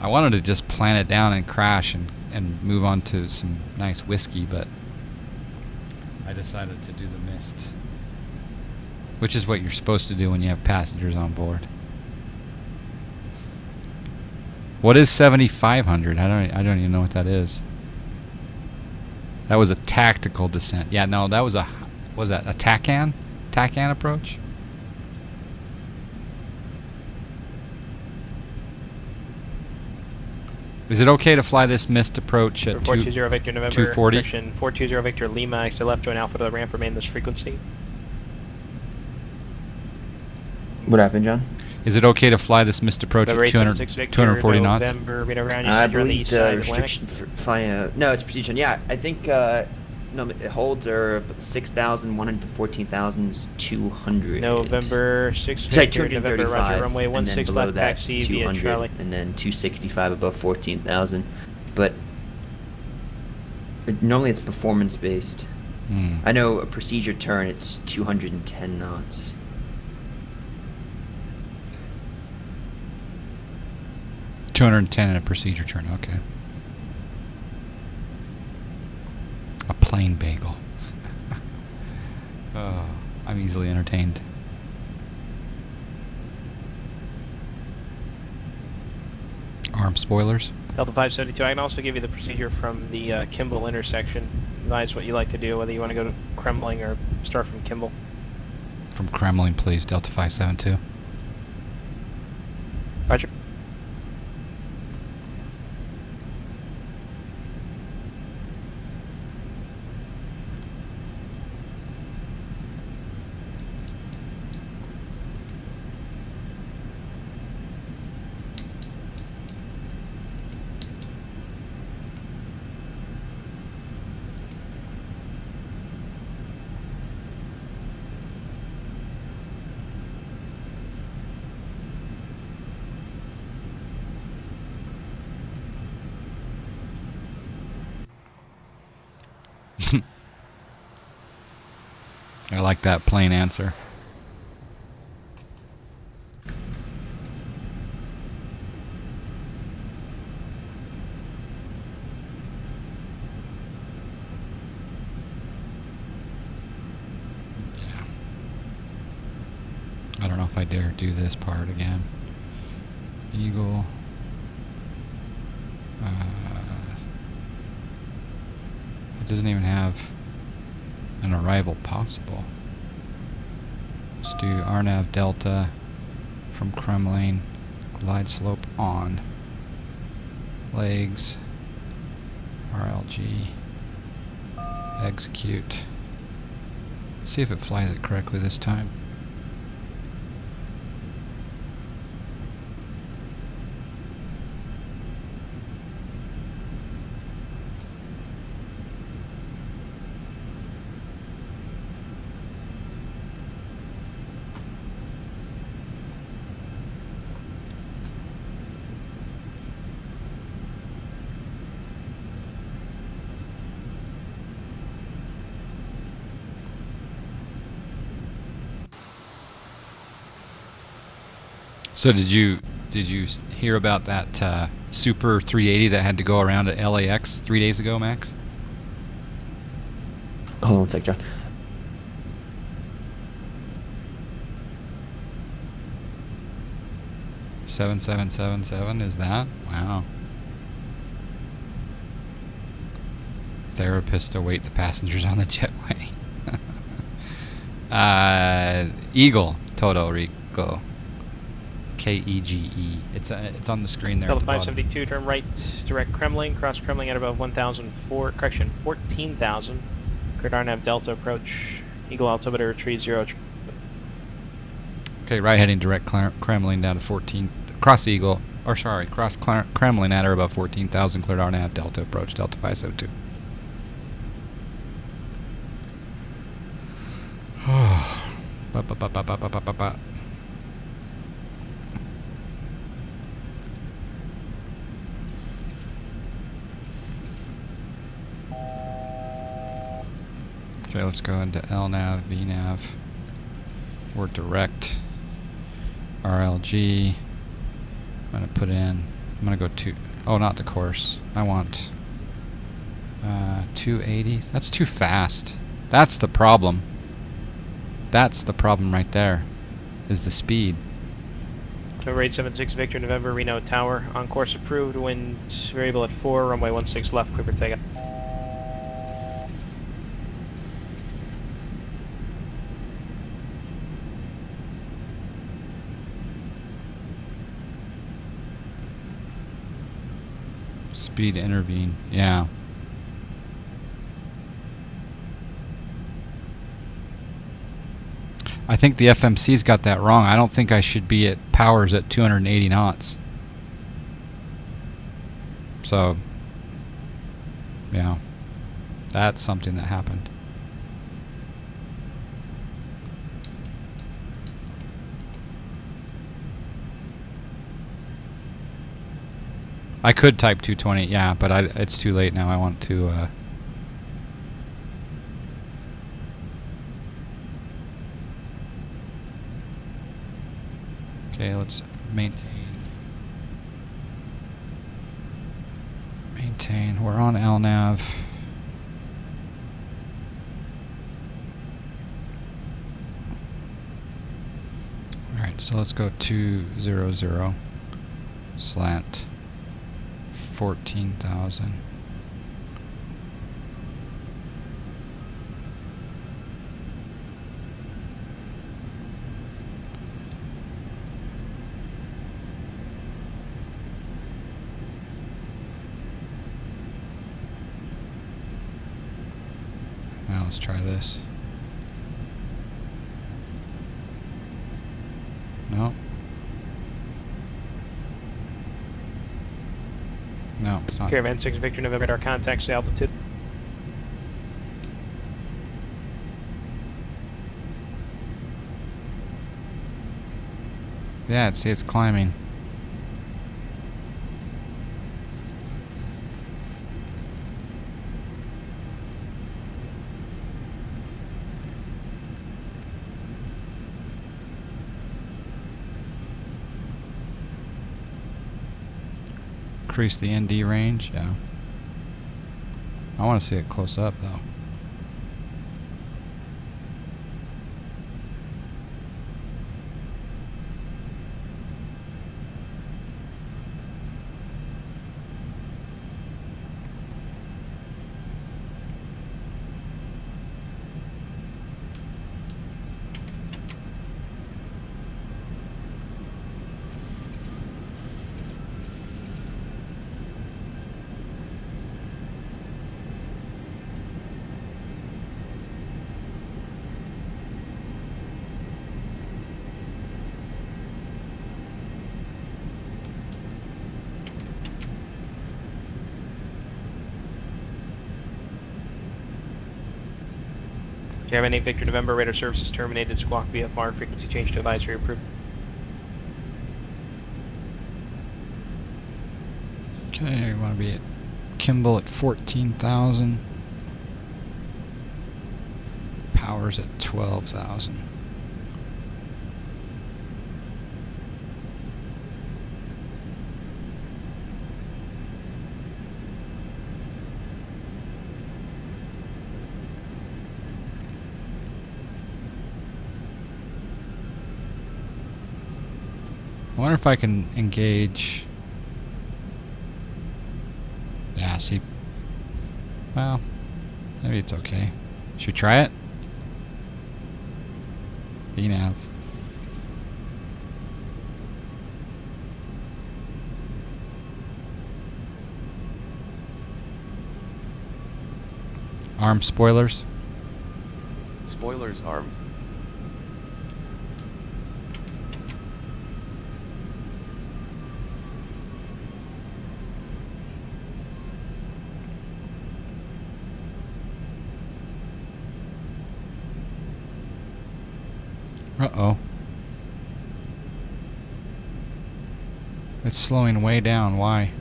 I wanted to just plan it down and crash and move on to some nice whiskey, but I decided to do the mist. Which is what you're supposed to do when you have passengers on board. What is 7,500? I don't even know what that is. That was a tactical descent. Yeah, no, that was a TACAN? TACAN approach? Is it okay to fly this missed approach at 420 Victor November, 240? correction, 420 Victor Lima, exit left to an alpha to the ramp, remain this frequency. What happened, John? Is it okay to fly this missed approach at 240 knots? November, radar ground, you I said you're on the believe east the side of Atlantic. restriction for flying. No, it's precision. Yeah, I think no, it holds are 6,100 to 14,200. November 6 Sorry, Victor, November, 235. Roger, runway and then 16 below left, that's taxi via 200, Charlie. and then 265 above 14,000. But normally it's performance based. I know a procedure turn it's 210 knots. $210 in a procedure turn, okay. A plain bagel. Oh, I'm easily entertained. Arm spoilers. Delta 572, I can also give you the procedure from the Kimball intersection. Advise what you like to do, whether you want to go to Kremling or start from Kimball. From Kremlin, please, Delta 572. Roger. I like that plain answer. Yeah. I don't know if I dare do this part again. Eagle. It doesn't even have an arrival possible. Let's do RNAV Delta from Kremlin, glide slope on, legs, RLG, execute. Let's see if it flies it correctly this time. So did you hear about that Super 380 that had to go around at LAX 3 days ago, Max? Hold on one sec, John. $7,777, is that? Wow. Therapist await the passengers on the jetway. Eagle, Toto Rico. KEGE. It's on the screen there. Delta At the 572, turn right, direct Kremlin, cross Kremlin at above 14,000. Cleared RNAV Delta approach. Eagle altimeter retrieve 0. Okay, right heading direct Kremlin down to 14. Cross Eagle, or sorry, cross Kremlin at or above 14,000. Cleared RNAV Delta approach, Delta 572. Ba-ba-ba-ba-ba-ba-ba-ba. Okay, let's go into LNAV, VNAV, or direct RLG. I'm going to put in, I'm going to go to, oh, not the course. I want 280. That's too fast. That's the problem. That's the problem right there, is the speed. November 876 Victor November Reno Tower. On course approved. Wind variable at 4. Runway 16 left. Clear for takeoff. Speed to intervene. Yeah. I think the FMC's got that wrong. I don't think I should be at powers at 280 knots. So, yeah, that's something that happened. I could type 220, yeah, but it's too late now. I want to... Okay, let's maintain. We're on LNAV. Alright, so let's go 200 slant 14,000. Now let's try this. No. No, it's not. Caravan 6 Victor November radar contacts the altitude. Yeah, see, it's climbing. Increase the ND range, yeah. I want to see it close up though. Caravan 8 Victor November radar services terminated. Squawk VFR frequency change to advisory approved. Okay, we want to be at Kimball at 14,000. Powers at 12,000. wonder if I can engage. Yeah, see. Well, maybe it's okay. Should we try it? VNav. Arm spoilers. Spoilers armed. Uh-oh. It's slowing way down. Why?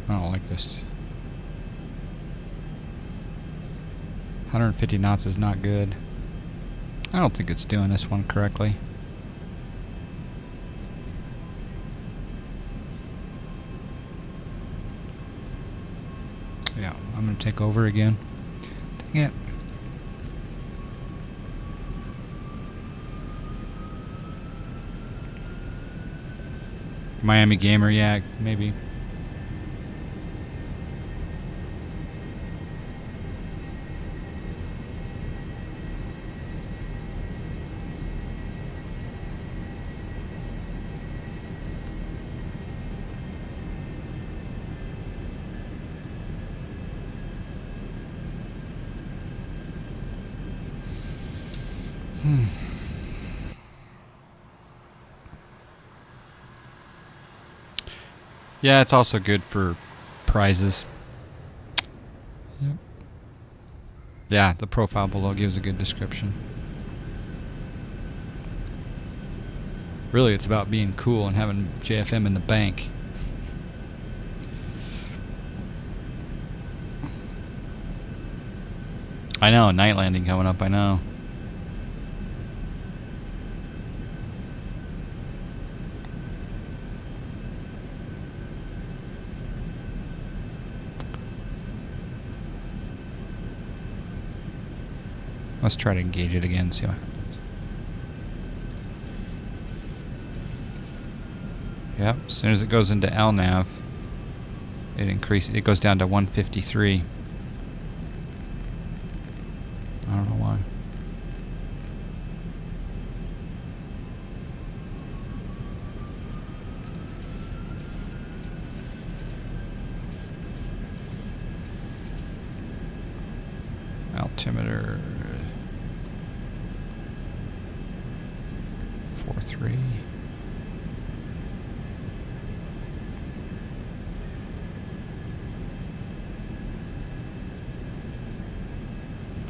I don't like this. 150 knots is not good. I don't think it's doing this one correctly. Yeah, I'm gonna take over again. Dang it. Miami Gamer, yeah, maybe. Yeah, it's also good for prizes. Yep. Yeah, the profile below gives a good description. Really, it's about being cool and having JFM in the bank. I know, night landing coming up, I know. Let's try to engage it again, see what happens. Yep, as soon as it goes into LNAV, it goes down to 153. I don't know why. Altimeter 4.3.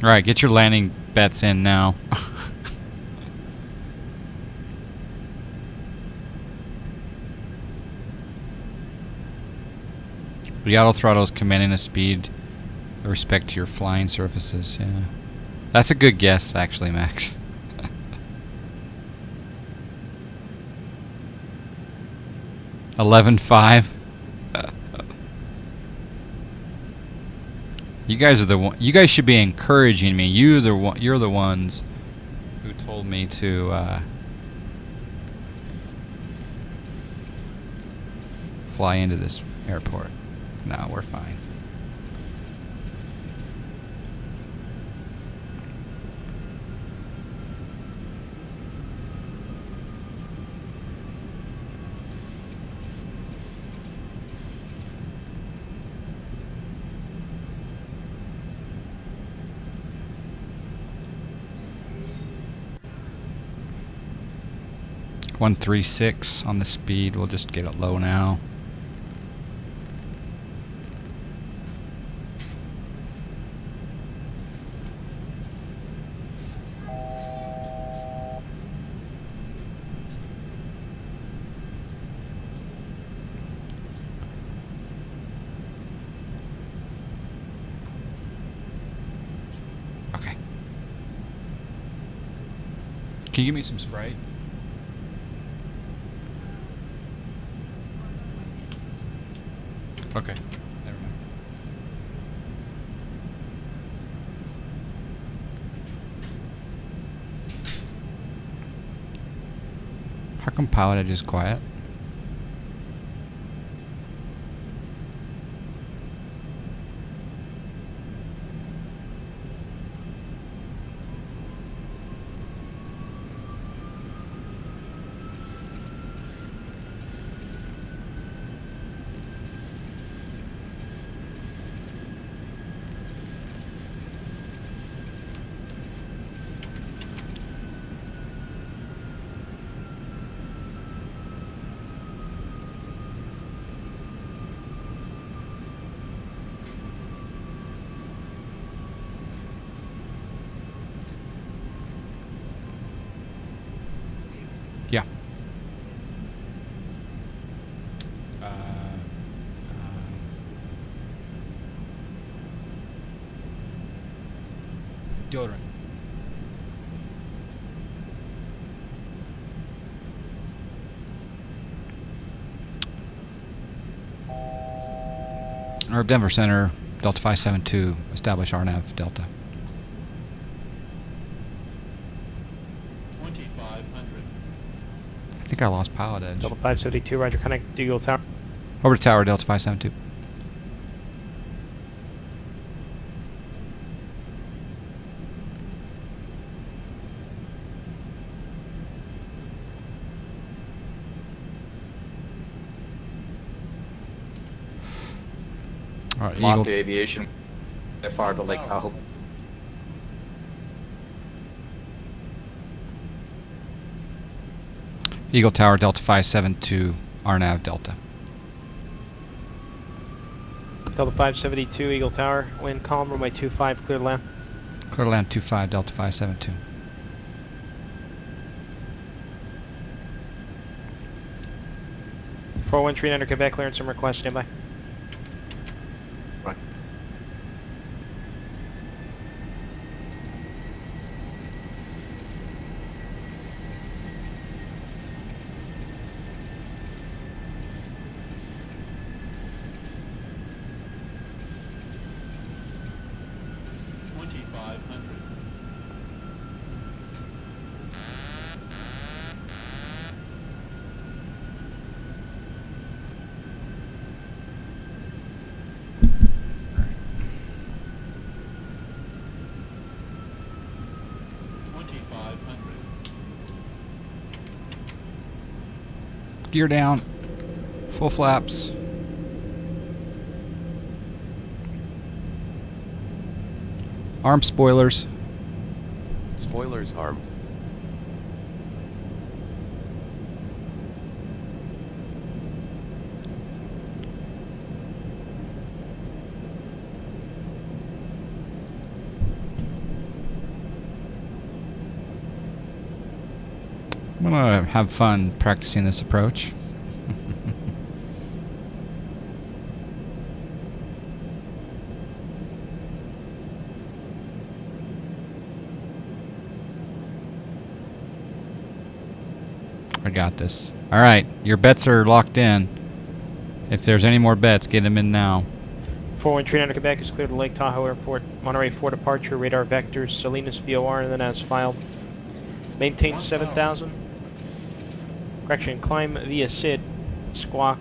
All right, get your landing bets in now. The auto throttle is commanding a speed with respect to your flying surfaces. Yeah, that's a good guess, actually, Max. 11.5. You guys are the one. You guys should be encouraging me. You're the ones who told me to fly into this airport. No, we're fine. .136 on the speed. We'll just get it low now. Okay. Can you give me some Sprite? Okay, never mind. come Pilotedge is quiet? Yeah. Deodorant. Or Denver Center, Delta 572, establish RNAV Delta. 2500. I think I lost Pilotedge. Delta 572, roger, connect to Eagle Tower. Over to tower, Delta 572. All right, Eagle. Monte Aviation, FR to Lake Tahoe. Eagle Tower, Delta 572, RNAV Delta. Delta 572, Eagle Tower, wind calm, runway 25, clear to land. Clear to land 25, Delta 572. Four 13 under Quebec, clearance and request, standby. Right. Gear down. Full flaps. Arm spoilers. Spoilers armed. I'm gonna have fun practicing this approach. I got this. All right, your bets are locked in. If there's any more bets, get them in now. 413 under Quebec is cleared to Lake Tahoe Airport. Monterey 4 departure, radar vectors, Salinas VOR, and then as filed. Maintain 7,000. Correction, climb via SID, squawk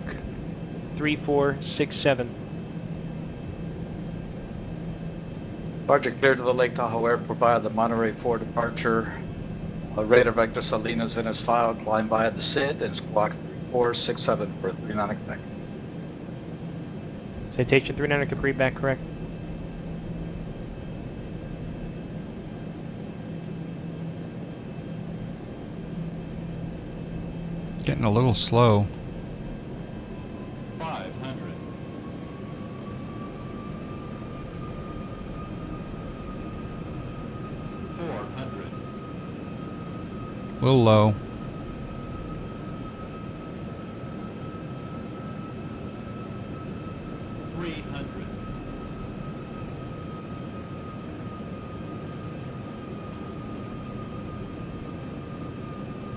3467. Departure clear to the Lake Tahoe Airport via the Monterey 4 departure. Radar vector Salinas in his file, climb via the SID and squawk 3467 for 39 Quebec. Citation 39 Capri, back correct. Getting a little slow. 500. 400. A little low. 300.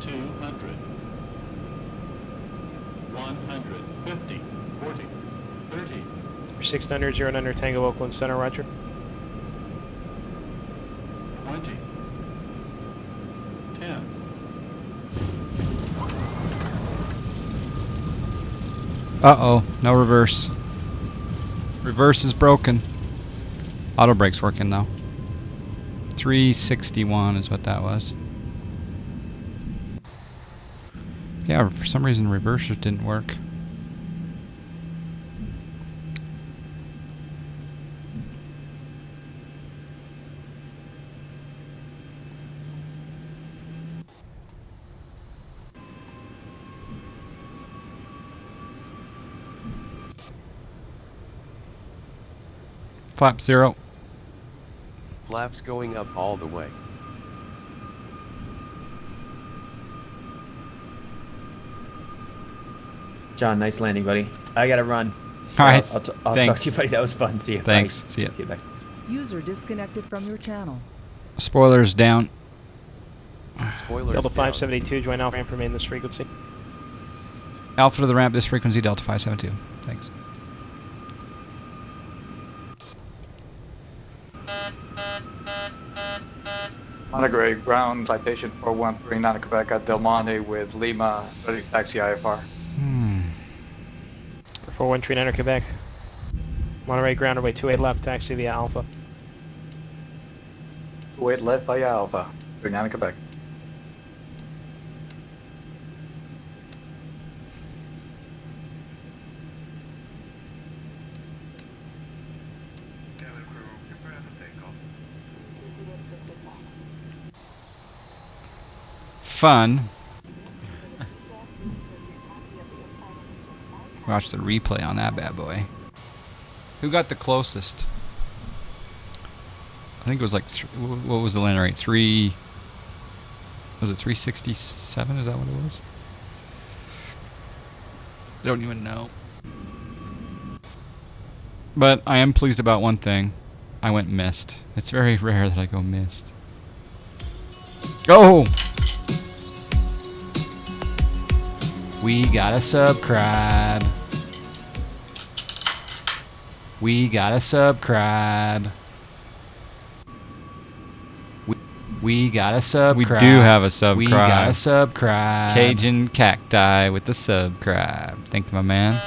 200. 150. 40. 30. 6 under, 0 under, Tango Oakland Center, roger. 20. 10. Uh-oh, no reverse. Reverse is broken. Auto brake's working though. 361 is what that was. Yeah, for some reason reverse just didn't work. Flap 0. Flaps going up all the way. John, nice landing, buddy. I gotta run. All right, I'll talk thanks. to you, buddy. That was fun. See you. Thanks. Bye. See ya. See you. Bye. User disconnected from your channel. Spoilers down. Spoilers Delta down. 572, join Alpha ramp, remain this frequency. Alpha to the ramp, this frequency, Delta 572. Thanks. Monterey ground citation 4139 Quebec at Del Monte with Lima, ready to taxi IFR. 4139 Quebec. Monterey ground away 28 left, taxi via Alpha. 28 left via Alpha, 39 Quebec. Fun. Watch the replay on that bad boy. Who got the closest? I think it was like, what was the landing rate? Was it 367? Is that what it was? Don't even know. But I am pleased about one thing. I went missed. It's very rare that I go missed. Oh! We got a subscribe. We got a subscribe. We got a subscribe. We do have a subscribe. We got a subscribe. Cajun Cacti with the subscribe. Thank you, my man.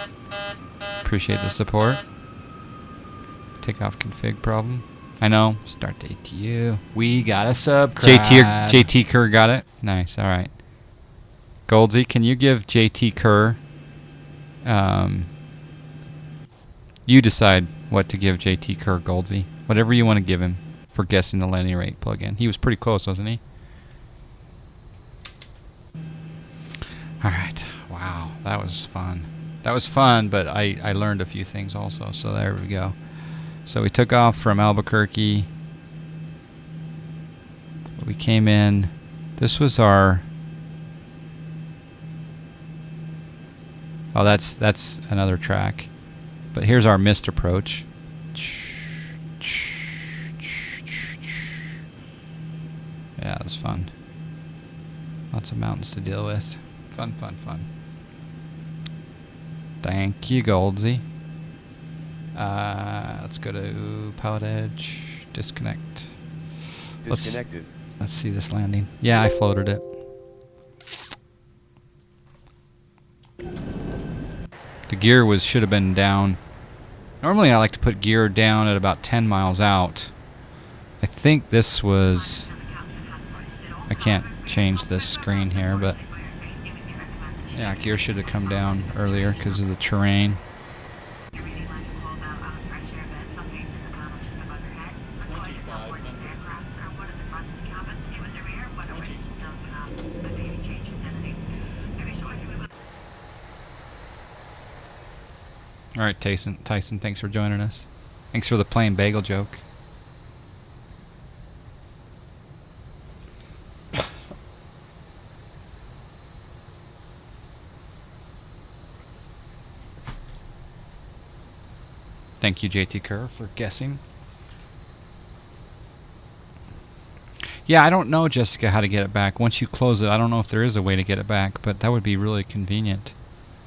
Appreciate the support. Takeoff config problem. I know. Start date to you. We got a subscribe. JT Kerr got it. Nice. All right. Goldsy, can you give JT Kerr? You decide what to give JT Kerr, Goldsy. Whatever you want to give him for guessing the landing rate plug-in. He was pretty close, wasn't he? All right. Wow, that was fun. That was fun, but I learned a few things also. So there we go. So we took off from Albuquerque. We came in. This was our... Oh, that's another track. But here's our missed approach. Yeah, it was fun. Lots of mountains to deal with. Fun, fun, fun. Thank you, Goldsy. Let's go to Pilotedge. Disconnect. Disconnected. Let's see this landing. Yeah, I floated it. The gear should have been down. Normally I like to put gear down at about 10 miles out. I think this was... I can't change this screen here, but... Yeah, gear should have come down earlier because of the terrain. All right, Tyson, thanks for joining us. Thanks for the plain bagel joke. Thank you, JT Kerr, for guessing. Yeah, I don't know, Jessica, how to get it back. Once you close it, I don't know if there is a way to get it back, but that would be really convenient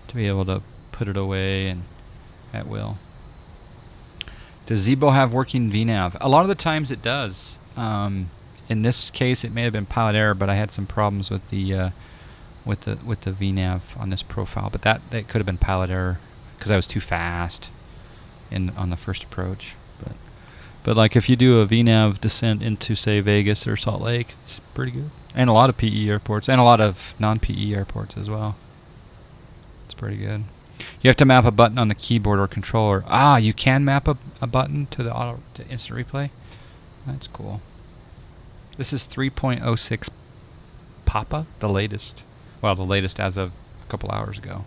to be able to put it away and at will. Does Zibo have working VNav? A lot of the times it does. In this case, it may have been pilot error, but I had some problems with the VNav on this profile. But that could have been pilot error. because I was too fast on the first approach. But like if you do a VNAV descent into, say, Vegas or Salt Lake, it's pretty good. And a lot of PE airports, and a lot of non-PE airports as well. It's pretty good. You have to map a button on the keyboard or controller. Ah, you can map a button to the to instant replay? That's cool. This is 3.06 Papa, the latest. Well, the latest as of a couple hours ago.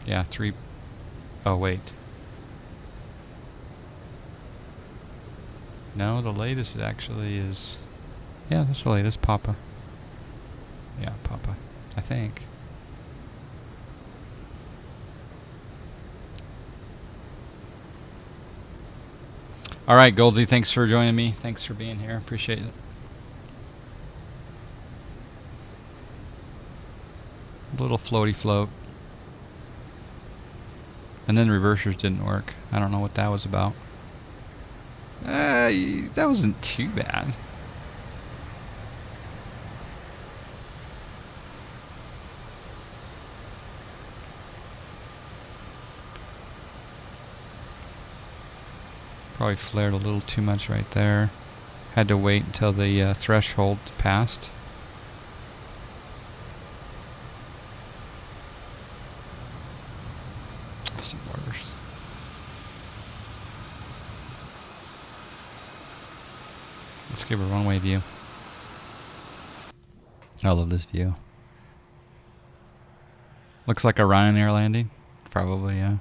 Yeah, oh, wait. No, the latest actually is... Yeah, that's the latest, Papa. Yeah, Papa, I think. All right, Goldsy, thanks for joining me. Thanks for being here. Appreciate it. A little floaty float. And then reversers didn't work. I don't know what that was about. That wasn't too bad. Probably flared a little too much right there. Had to wait until the threshold passed. Some worse. Let's give a runway view. I love this view. Looks like a Ryanair landing. Probably, yeah.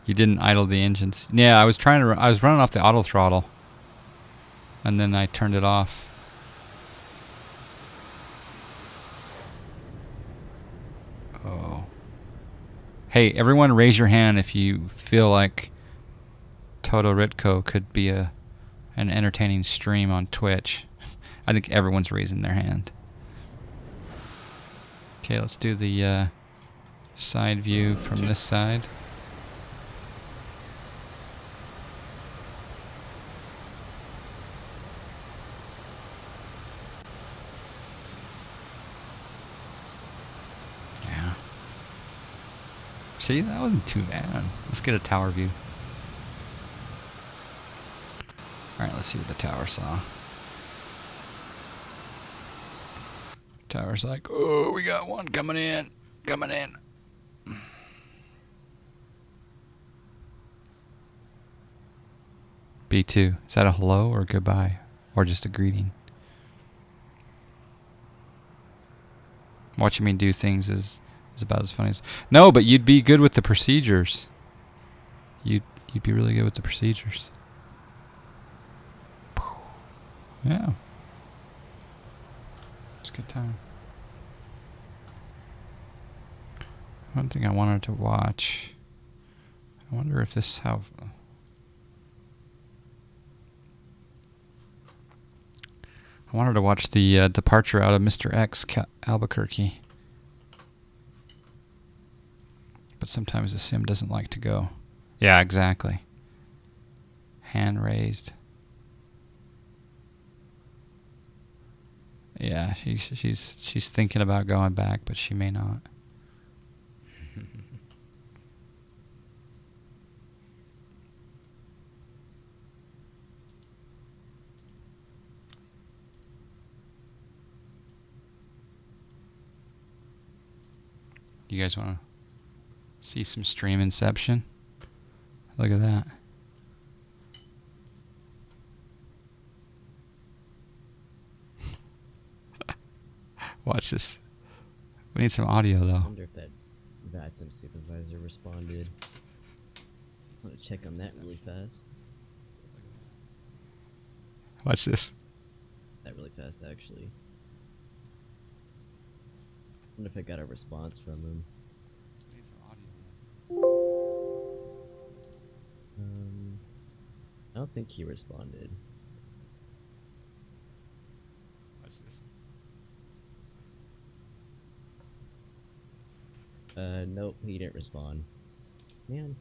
You didn't idle the engines. Yeah, I was running off the auto throttle, and then I turned it off. Oh. Hey, everyone raise your hand if you feel like Toto Ritko could be an entertaining stream on Twitch. I think everyone's raising their hand. Okay, let's do the side view from this side. See, that wasn't too bad. Let's get a tower view. Alright, let's see what the tower saw. Tower's like, oh, we got one coming in. Coming in. B2. Is that a hello or goodbye? Or just a greeting? Watching me do things is about as funny as... No, but you'd be good with the procedures. You'd be really good with the procedures. Yeah. It's a good time. One thing I wanted to watch. I wonder if this how... I wanted to watch the departure out of Mr. X Albuquerque. But sometimes the sim doesn't like to go. Yeah, exactly. Hand raised. Yeah, she's thinking about going back, but she may not. You guys want to see some stream inception? Look at that. Watch this. We need some audio though. I wonder if that VATSIM supervisor responded. I want to check on that really fast. Watch this. That really fast, actually. I wonder if I got a response from him. I don't think he responded. Watch this. Nope, he didn't respond. Man.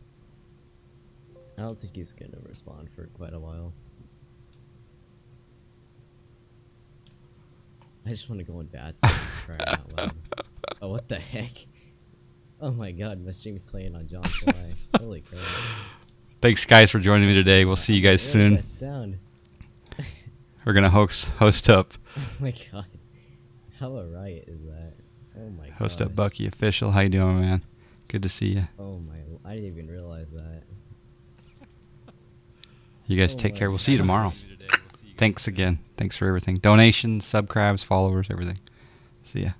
I don't think he's gonna respond for quite a while. I just want to go in bats. Crying out loud. Oh, what the heck? Oh my god, my stream's playing on John Fly. Holy crap. Thanks, guys, for joining me today. We'll see you guys What soon. was that sound? We're going to host up. Oh my god. How a riot is that? Oh my god. Host up Bucky Official. How you doing, man? Good to see you. Oh my, I didn't even realize that. You guys Oh take my care. We'll see you tomorrow. gosh. Thanks again. Thanks for everything. Donations, subscribes, followers, everything. See ya.